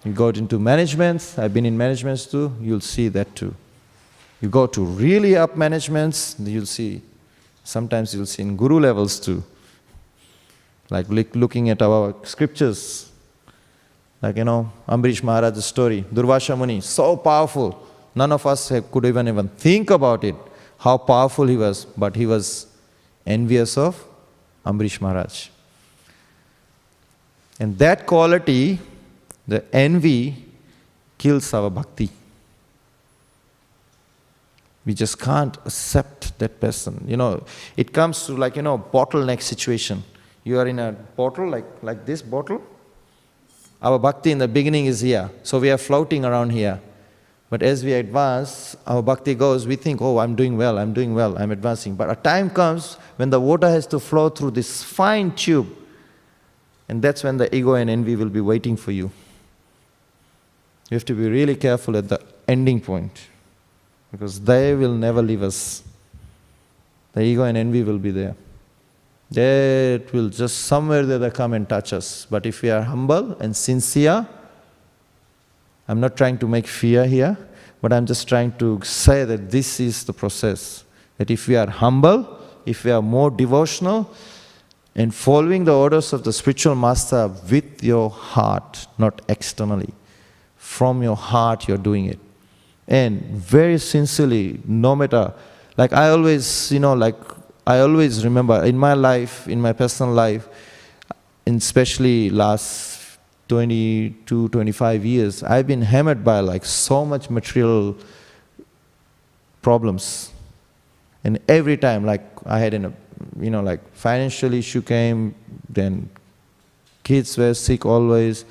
You go into managements, I've been in managements too, you'll see that too. You go to really up managements, you'll see, sometimes you'll see in guru levels too. Like looking at our scriptures, like Ambarish Maharaj's story, Durvasha Muni, so powerful. None of us could even think about it, how powerful he was. But he was envious of Ambrish Maharaj. And that quality, the envy, kills our bhakti. We just can't accept that person. It comes to bottleneck situation. You are in a bottle, like this bottle. Our bhakti in the beginning is here. So we are floating around here. But as we advance, our bhakti goes, we think, oh, I'm doing well, I'm advancing. But a time comes when the water has to flow through this fine tube. And that's when the ego and envy will be waiting for you. You have to be really careful at the ending point, because they will never leave us. The ego and envy will be there. That will just somewhere there they come and touch us. But if we are humble and sincere, I'm not trying to make fear here, but I'm just trying to say that this is the process. That if we are humble, if we are more devotional, and following the orders of the spiritual master with your heart, not externally. From your heart you're doing it. And very sincerely, no matter, I always remember in my life, in my personal life, and especially last 22, 25 years, I've been hammered by so much material problems. And every time, I had financial issue came, then kids were sick always,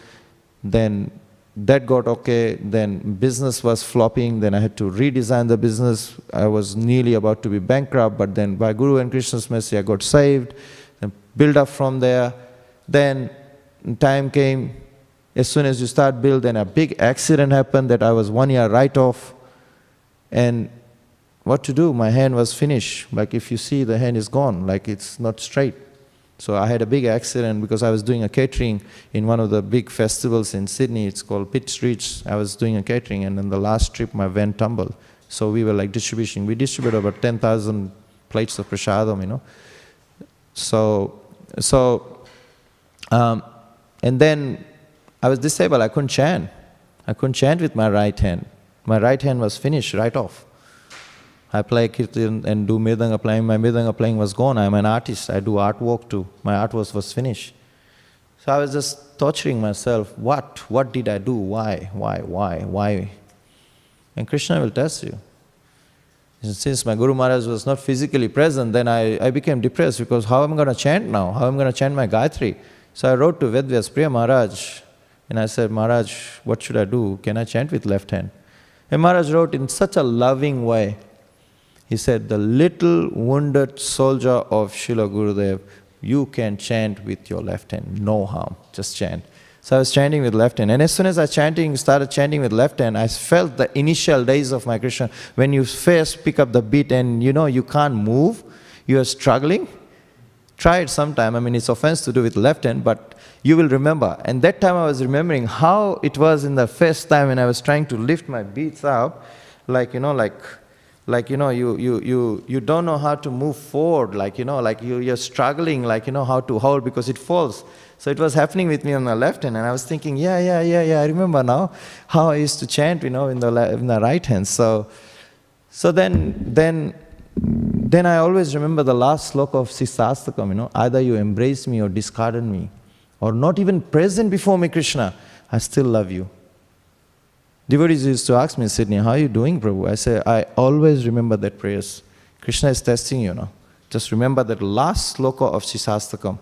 then that got okay, then business was flopping, then I had to redesign the business. I was nearly about to be bankrupt, but then by Guru and Krishna's mercy I got saved, then build up from there. Then time came, as soon as you start build, then a big accident happened that I was 1 year write-off. And what to do? My hand was finished. If you see, the hand is gone, it's not straight. So I had a big accident because I was doing a catering in one of the big festivals in Sydney. It's called Pitt Streets. I was doing a catering, and on the last trip my van tumbled. So we were distributing. We distributed about 10,000 plates of prasadam, and then I was disabled. I couldn't chant. I couldn't chant with my right hand. My right hand was finished right off. I play kirtan and do mridanga playing. My mridanga playing was gone. I'm an artist. I do artwork too. My artwork was finished. So I was just torturing myself. What did I do? Why? And Krishna will test you. And since my Guru Maharaj was not physically present, then I became depressed, because how am I going to chant now? How am I going to chant my Gayatri? So I wrote to Vedvyas Priya Maharaj, and I said, Maharaj, what should I do? Can I chant with left hand? And Maharaj wrote in such a loving way. He said, the little wounded soldier of Srila Gurudev, you can chant with your left hand, no harm, just chant. So I was chanting with left hand, and as soon as I started chanting with left hand, I felt the initial days of my Krishna, when you first pick up the beat and you can't move, you are struggling. Try it sometime. It's offense to do with left hand, but you will remember. And that time I was remembering how it was in the first time when I was trying to lift my beats up, you don't know how to move forward, you're struggling, how to hold, because it falls. So it was happening with me on the left hand, and I was thinking, yeah, I remember now how I used to chant, in the right hand. So then I always remember the last sloka of Śrīmad, either you embrace me or discarded me, or not even present before me, Krishna, I still love you. Devotees used to ask me in Sydney, how are you doing, Prabhu? I say, I always remember that prayers. Krishna is testing you, Just remember that last sloka of Śrīmad.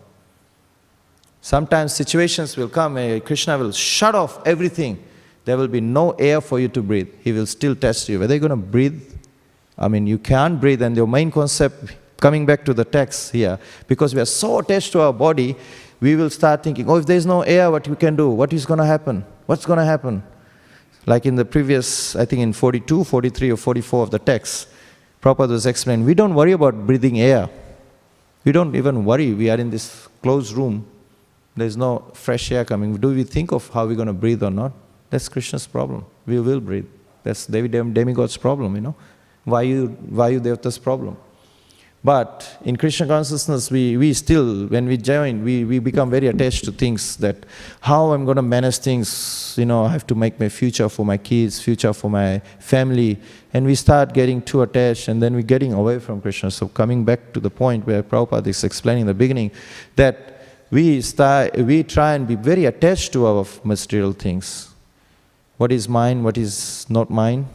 Sometimes situations will come, Krishna will shut off everything. There will be no air for you to breathe. He will still test you. Whether you're going to breathe, you can't breathe. And your main concept, coming back to the text here, because we are so attached to our body, we will start thinking, if there's no air, what we can do? What is going to happen? What's going to happen? Like in the previous, I think in 42, 43 or 44 of the text, Prabhupada was explaining, we don't worry about breathing air. We don't even worry. We are in this closed room. There's no fresh air coming. Do we think of how we're going to breathe or not? That's Krishna's problem. We will breathe. That's Devi Demigod's problem, Vayu Devata's problem. But in Krishna consciousness, we still, when we join, we become very attached to things, that how I'm going to manage things, I have to make my future for my kids, future for my family, and we start getting too attached, and then we're getting away from Krishna. So coming back to the point where Prabhupada is explaining in the beginning, that we try and be very attached to our material things. What is mine, what is not mine,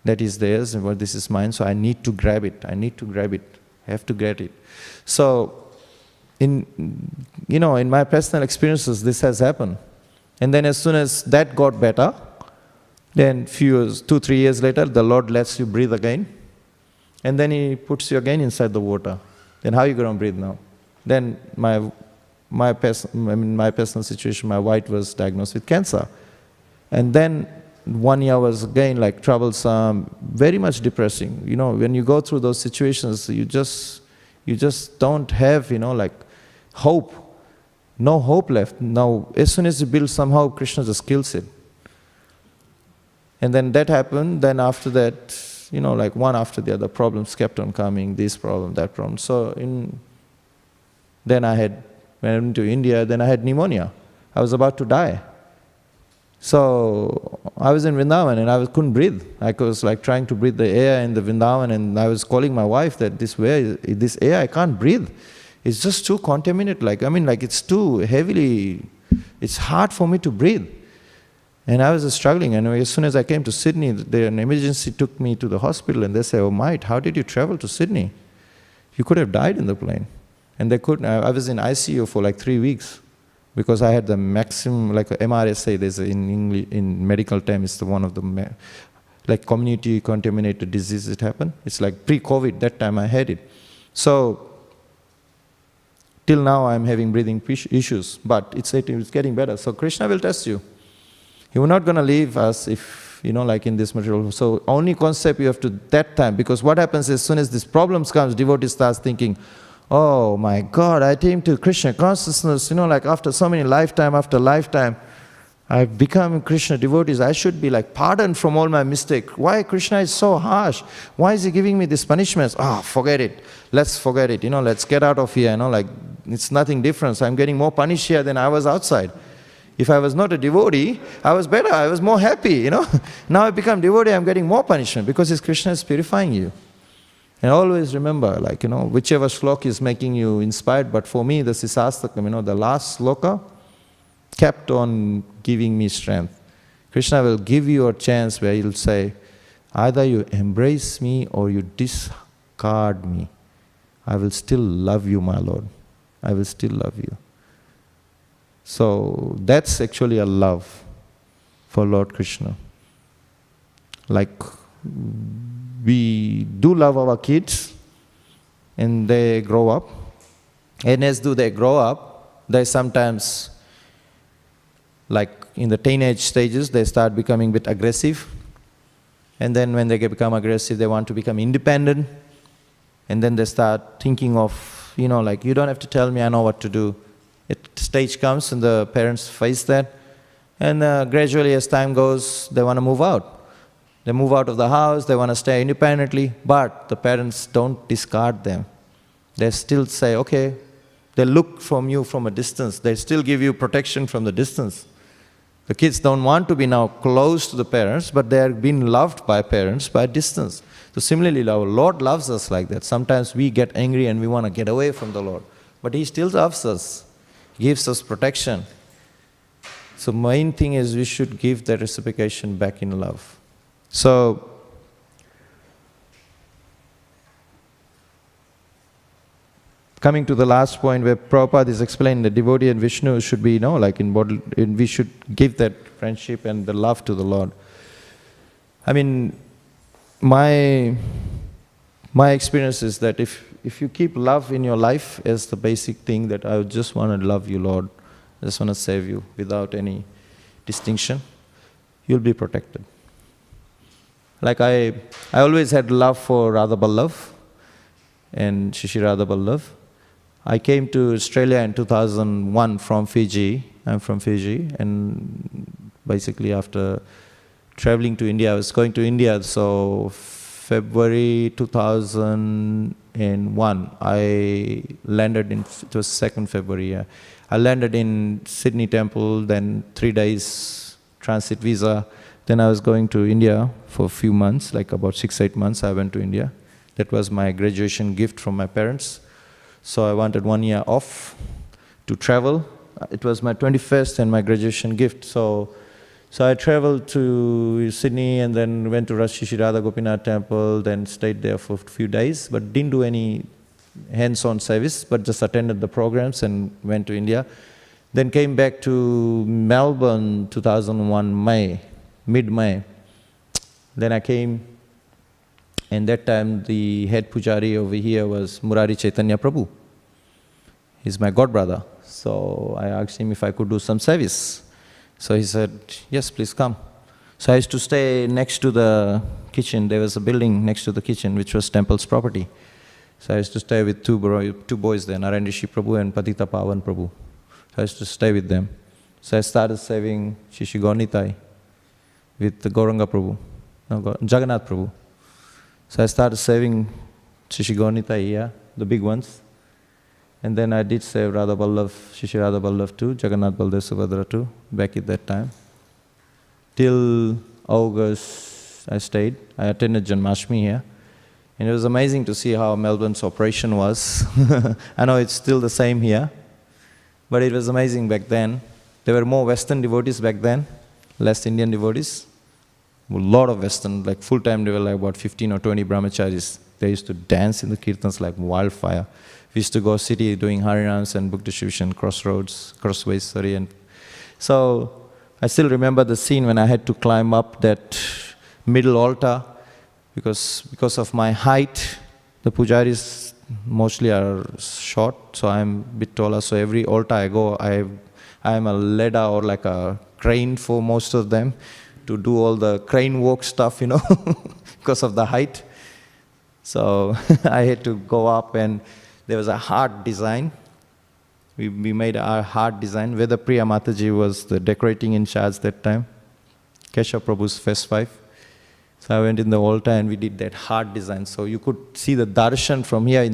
that is theirs, and what this is mine, so I need to grab it, I have to get it. So, in my personal experiences, this has happened. And then as soon as that got better, then 2-3 years later, the Lord lets you breathe again. And then He puts you again inside the water. Then how are you going to breathe now? Then my personal situation, my wife was diagnosed with cancer. And then 1 year was again like troublesome, very much depressing. When you go through those situations, you just don't have, like hope. No hope left. Now, as soon as you build, somehow Krishna just kills it. And then that happened. Then after that, like one after the other, problems kept on coming, this problem, that problem. So then when I went to India, then I had pneumonia. I was about to die. So I was in Vrindavan and I couldn't breathe. I was like trying to breathe the air in the Vrindavan, and I was calling my wife that this air, I can't breathe. It's just too contaminated. It's too heavily, it's hard for me to breathe. And I was struggling. And as soon as I came to Sydney, an emergency took me to the hospital, and they said, "Oh, mate, how did you travel to Sydney? You could have died in the plane." And they couldn't. I was in ICU for like 3 weeks. Because I had the maximum, like MRSA, there's in English, in medical term, it's one of the like community contaminated disease that happened. It's like pre-COVID, that time I had it. So till now I'm having breathing issues, but it's getting better. So Krishna will test you. He will not going to leave us if, like in this material. So only concept you have to that time, because what happens as soon as this problems comes, devotee starts thinking, oh my God, I came to Krishna consciousness, like after so many lifetime after lifetime, I've become Krishna devotees. I should be like pardoned from all my mistake. Why Krishna is so harsh? Why is He giving me these punishments? Forget it. Let's forget it. Let's get out of here. Like it's nothing different. So I'm getting more punished here than I was outside. If I was not a devotee, I was better. I was more happy. Now I become devotee, I'm getting more punishment because His Krishna is purifying you. And always remember, whichever sloka is making you inspired, but for me, the Sisastakam, the last sloka kept on giving me strength. Krishna will give you a chance where He'll say, either you embrace me or you discard me. I will still love you, my Lord. I will still love you. So that's actually a love for Lord Krishna. We do love our kids, and they grow up. And as they grow up, they sometimes, like in the teenage stages, they start becoming a bit aggressive. And then when they become aggressive, they want to become independent. And then they start thinking of, you don't have to tell me, I know what to do. A stage comes and the parents face that. And gradually as time goes, they want to move out. They move out of the house, they want to stay independently, but the parents don't discard them. They still say, okay, they look from you from a distance. They still give you protection from the distance. The kids don't want to be now close to the parents, but they are being loved by parents by distance. So similarly, our Lord loves us like that. Sometimes we get angry and we want to get away from the Lord. But He still loves us, gives us protection. So main thing is we should give that reciprocation back in love. So, coming to the last point where Prabhupada is explaining the devotee and Vishnu should be, we should give that friendship and the love to the Lord. My experience is that if you keep love in your life as the basic thing, that I just want to love you, Lord, I just want to save you without any distinction, you'll be protected. I always had love for Radha Ballav and Shishi Radha Ballav. I came to Australia in 2001 from Fiji. I'm from Fiji, and basically after traveling to India, I was going to India, so February 2000, 2001. I landed it was 2nd February. Yeah. I landed in Sydney Temple, then 3 days transit visa. Then I was going to India for a few months, like about 6-8 months I went to India. That was my graduation gift from my parents. So I wanted 1 year off to travel. It was my 21st and my graduation gift. So I traveled to Sydney and then went to Shri Radha Gopinath Temple, then stayed there for a few days, but didn't do any hands-on service, but just attended the programs and went to India. Then came back to Melbourne 2001 May, mid-May. Then I came, and that time the head pujari over here was Murari Chaitanya Prabhu. He's my godbrother. So I asked him if I could do some service. So he said, yes, please come. So I used to stay next to the kitchen. There was a building next to the kitchen, which was temple's property. So I used to stay with two boys there, Narayan Rishi Prabhu and Patita Pavan Prabhu. So I used to stay with them. So I started serving Shishi Gaurnitai with the Gauranga Prabhu, Jagannath Prabhu. So I started serving Shishi Gaurnitai here, the big ones. And then I did serve Radha Vallabh, Shishi Radha Vallabh too, Jagannath Baldev Subhadra too, back at that time. Till August I stayed. I attended Janmashtami here. And it was amazing to see how Melbourne's operation was. I know it's still the same here, but it was amazing back then. There were more Western devotees back then, less Indian devotees. A lot of Western, like full-time, there were like about 15 or 20 brahmacharis. They used to dance in the kirtans like wildfire. We used to go city doing harinams and book distribution, crossways, and so I still remember the scene when I had to climb up that middle altar because of my height. The pujaris mostly are short, so I'm a bit taller. So every altar I go, I am a ladder or like a crane for most of them to do all the crane walk stuff, because of the height. So I had to go up, and there was a heart design. We made our heart design. Vedapriya Mataji was the decorating in charge that time. Keshav Prabhu's first wife. So I went in the altar and we did that heart design. So you could see the darshan from here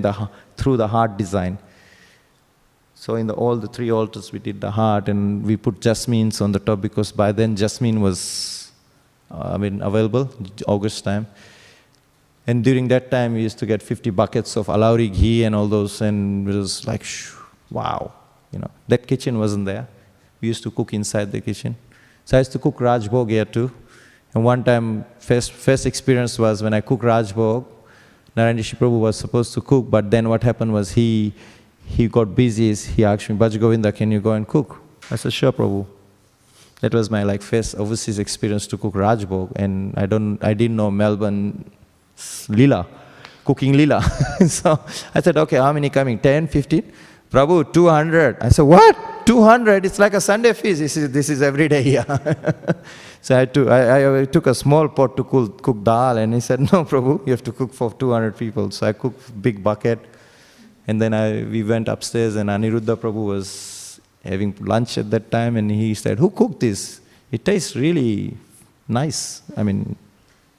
through the heart design. So in all the 3 altars we did the heart, and we put jasmines on the top because by then jasmine was available, August time. And during that time, we used to get 50 buckets of alauri ghee and all those, and it was like, wow, That kitchen wasn't there. We used to cook inside the kitchen. So I used to cook Rajbhog here too. And one time, first experience was when I cooked Rajbhog, Narayan Rishi Prabhu was supposed to cook, but then what happened was he got busy. He asked me, Bhaja Govinda, can you go and cook? I said, sure, Prabhu. That was my first overseas experience to cook Rajbhog, and I didn't know Melbourne Lila, cooking Lila. So I said, okay, how many coming? 10, 15? Prabhu, 200. I said, what? 200? It's like a Sunday feast. This is every day here. So I took a small pot to cook dal, and he said, no, Prabhu, you have to cook for 200 people. So I cooked big bucket, and then we went upstairs, and Aniruddha Prabhu was having lunch at that time, and he said, who cooked this? It tastes really nice.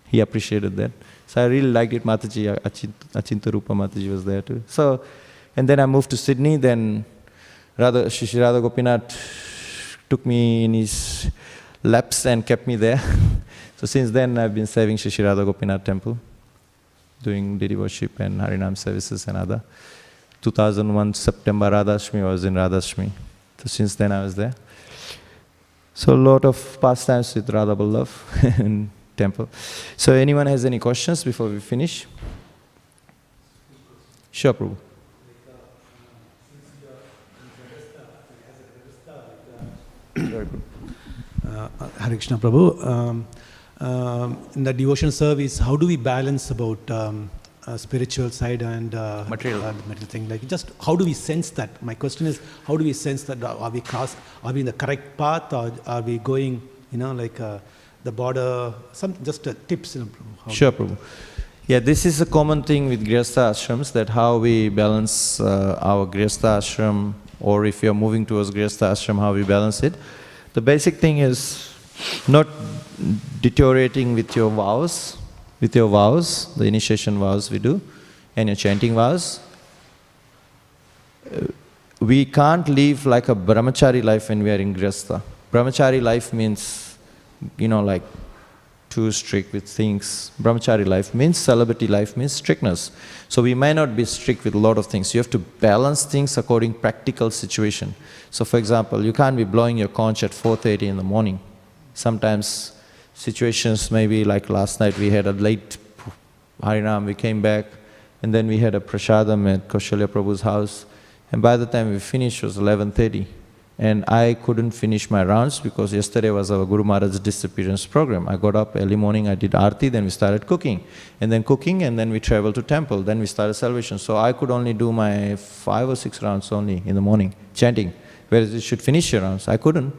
He appreciated that. So I really liked it. Mataji, Achinta Rupa Mataji was there too. So, and then I moved to Sydney. Then Shri Radha Gopinath took me in his laps and kept me there. So since then I've been serving Shri Radha Gopinath Temple, doing Didi worship and Harinam services and other. 2001 September Radhashmi, I was in Radhashmi. So since then I was there. So a lot of pastimes with Radha Vallabh and temple. So anyone has any questions before we finish? Sure, Prabhu. Very good. Hare Krishna, Prabhu. In the devotion service, how do we balance about spiritual side and material thing? Just how do we sense that? My question is, how do we sense that? Are we in the correct path, or are we going, the border? Just tips. Sure, Prabhu. Yeah, this is a common thing with Grihastha ashrams, that how we balance our Grihastha ashram, or if you are moving towards Grihastha ashram, how we balance it. The basic thing is not deteriorating with your vows, the initiation vows we do. and your chanting vows. We can't live like a brahmachari life when we are in grihastha. Brahmachari life means, like too strict with things. Brahmachari life means, celibacy life means strictness. So we may not be strict with a lot of things. You have to balance things according to practical situation. So for example, you can't be blowing your conch at 4:30 in the morning. Sometimes situations may be like last night we had a late Harinam, we came back and then we had a prasadam at Kaushalya Prabhu's house, and by the time we finished it was 11:30. And I couldn't finish my rounds because yesterday was our Guru Maharaj's disappearance program. I got up early morning, I did arti, then we started cooking. And then we traveled to temple, then we started salvation. So I could only do my 5 or 6 rounds only in the morning, chanting. Whereas you should finish your rounds. I couldn't.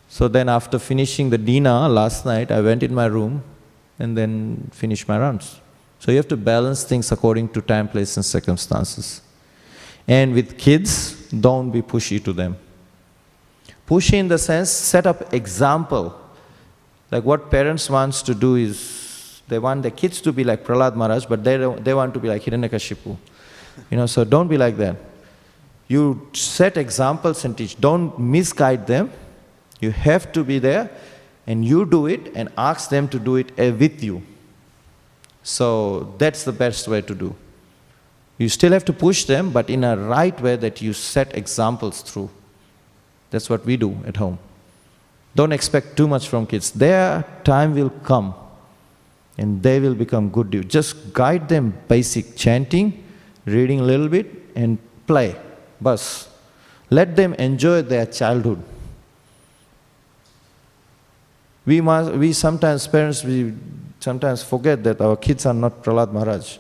So then after finishing the dina last night, I went in my room and then finished my rounds. So you have to balance things according to time, place and circumstances. And with kids, don't be pushy to them. Pushy in the sense, set up example. Like what parents want to do is, they want their kids to be like Prahlad Maharaj, but they want to be like Hiranyakashipu. So don't be like that. You set examples and teach. Don't misguide them. You have to be there and you do it and ask them to do it with you. So that's the best way to do. You still have to push them, but in a right way that you set examples through. That's what we do at home. Don't expect too much from kids. Their time will come and they will become good. Just guide them basic chanting, reading a little bit and play. Bas. Let them enjoy their childhood. We sometimes, parents, we sometimes forget that our kids are not Prahlad Maharaj.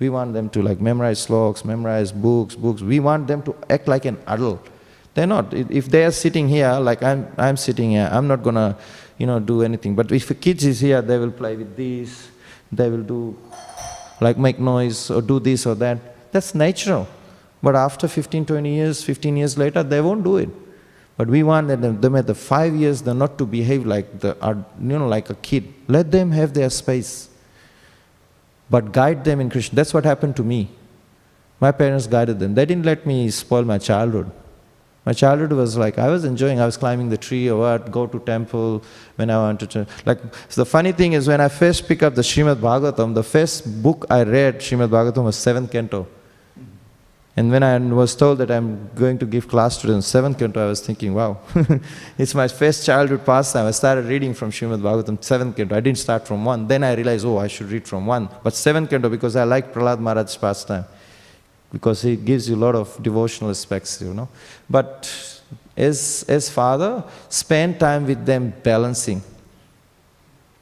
We want them to memorize sloks, memorize books. We want them to act like an adult. They're not. If they are sitting here, like I'm sitting here, I'm not gonna, do anything. But if a kid is here, they will play with this, they will do, make noise or do this or that. That's natural. But after 15 years later, they won't do it. But we want them at the 5 years, they're not to behave like like a kid. Let them have their space. But guide them in Krishna. That's what happened to me. My parents guided them. They didn't let me spoil my childhood. My childhood was I was enjoying, I was climbing the tree or what, go to temple when I wanted to. So the funny thing is when I first picked up the Śrīmad Bhāgavatam, the first book I read, Śrīmad Bhāgavatam, was 7th canto. And when I was told that I'm going to give class to the 7th canto, I was thinking, wow, it's my first childhood pastime. I started reading from Śrīmad Bhāgavatam, 7th canto. I didn't start from 1. Then I realized, I should read from 1. But 7th canto because I like Prahlad Maharaj's pastime. Because he gives you a lot of devotional aspects, But as father, spend time with them balancing.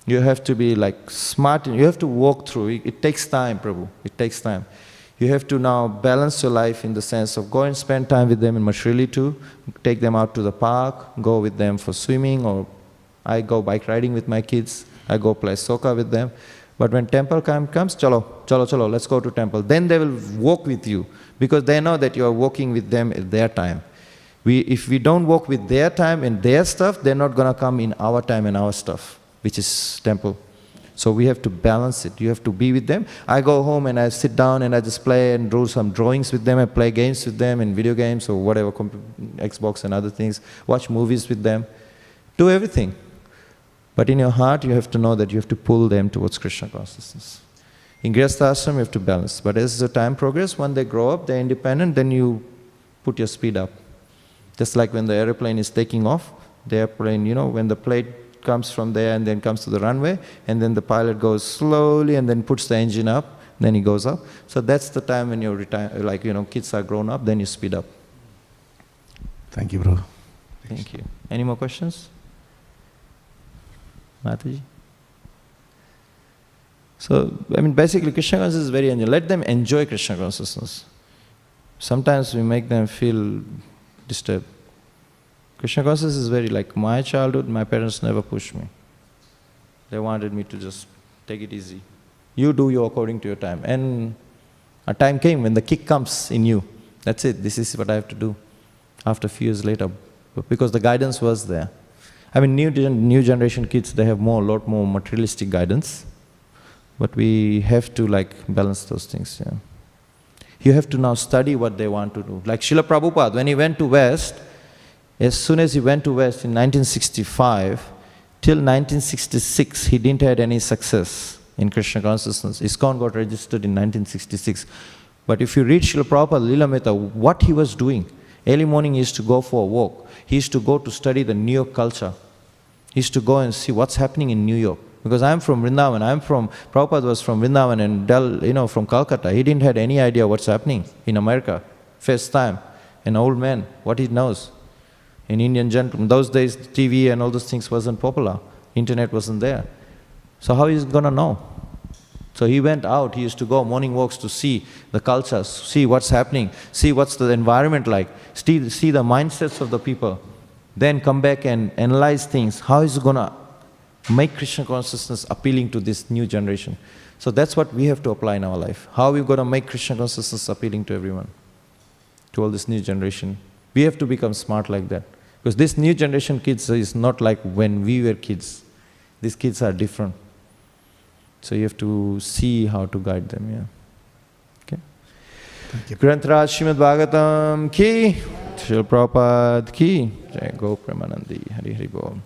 You have to be smart. You have to walk through. It takes time, Prabhu. It takes time. You have to now balance your life in the sense of go and spend time with them in Mashrili too, take them out to the park, go with them for swimming, or I go bike riding with my kids, I go play soka with them. But when temple time comes, chalo, let's go to temple. Then they will walk with you because they know that you are walking with them at their time. If we don't walk with their time and their stuff, they're not going to come in our time and our stuff, which is temple. So we have to balance it. You have to be with them. I go home and I sit down and I just play and draw some drawings with them. I play games with them and video games or whatever, Xbox and other things. Watch movies with them. Do everything. But in your heart, you have to know that you have to pull them towards Krishna consciousness. In Grihastha Ashram, you have to balance. But as the time progresses, when they grow up, they're independent, then you put your speed up. Just like when the airplane is taking off, the airplane, when the plate comes from there and then comes to the runway, and then the pilot goes slowly and then puts the engine up, then he goes up. So that's the time when you retire, kids are grown up, then you speed up. Thank you, bro. Thank you. Any more questions? Mataji? So, basically Krishna consciousness is very enjoyable. Let them enjoy Krishna consciousness. Sometimes we make them feel disturbed. Krishna consciousness is very my childhood, my parents never pushed me. They wanted me to just take it easy. You do you according to your time. And a time came when the kick comes in you. That's it. This is what I have to do. After a few years later. Because the guidance was there. New generation kids, they have a lot more materialistic guidance. But we have to balance those things. Yeah. You have to now study what they want to do. Like Srila Prabhupada, when he went to West, as soon as he went to West in 1965, till 1966, he didn't have any success in Krishna consciousness. ISKCON got registered in 1966. But if you read Srila Prabhupada Lilamrita, what he was doing, early morning he used to go for a walk. He used to go to study the New York culture. He used to go and see what's happening in New York. Because I'm from Vrindavan, Prabhupada was from Vrindavan and from Calcutta. He didn't have any idea what's happening in America. First time, an old man, what he knows. An Indian gentleman. Those days, TV and all those things wasn't popular. Internet wasn't there. So how is he going to know? So he went out, he used to go morning walks to see the cultures, see what's happening, see what's the environment like, see the mindsets of the people. Then come back and analyze things. How is it going to make Krishna consciousness appealing to this new generation? So that's what we have to apply in our life. How are we going to make Krishna consciousness appealing to everyone, to all this new generation? We have to become smart like that. Because this new generation kids is not like when we were kids. These kids are different. So you have to see how to guide them, yeah. Okay. Thank you. Granth Śrīmad Bhāgavatam ki, Srila Prabhupada ki, Jai Go Premanandi, Hari Hari Bol.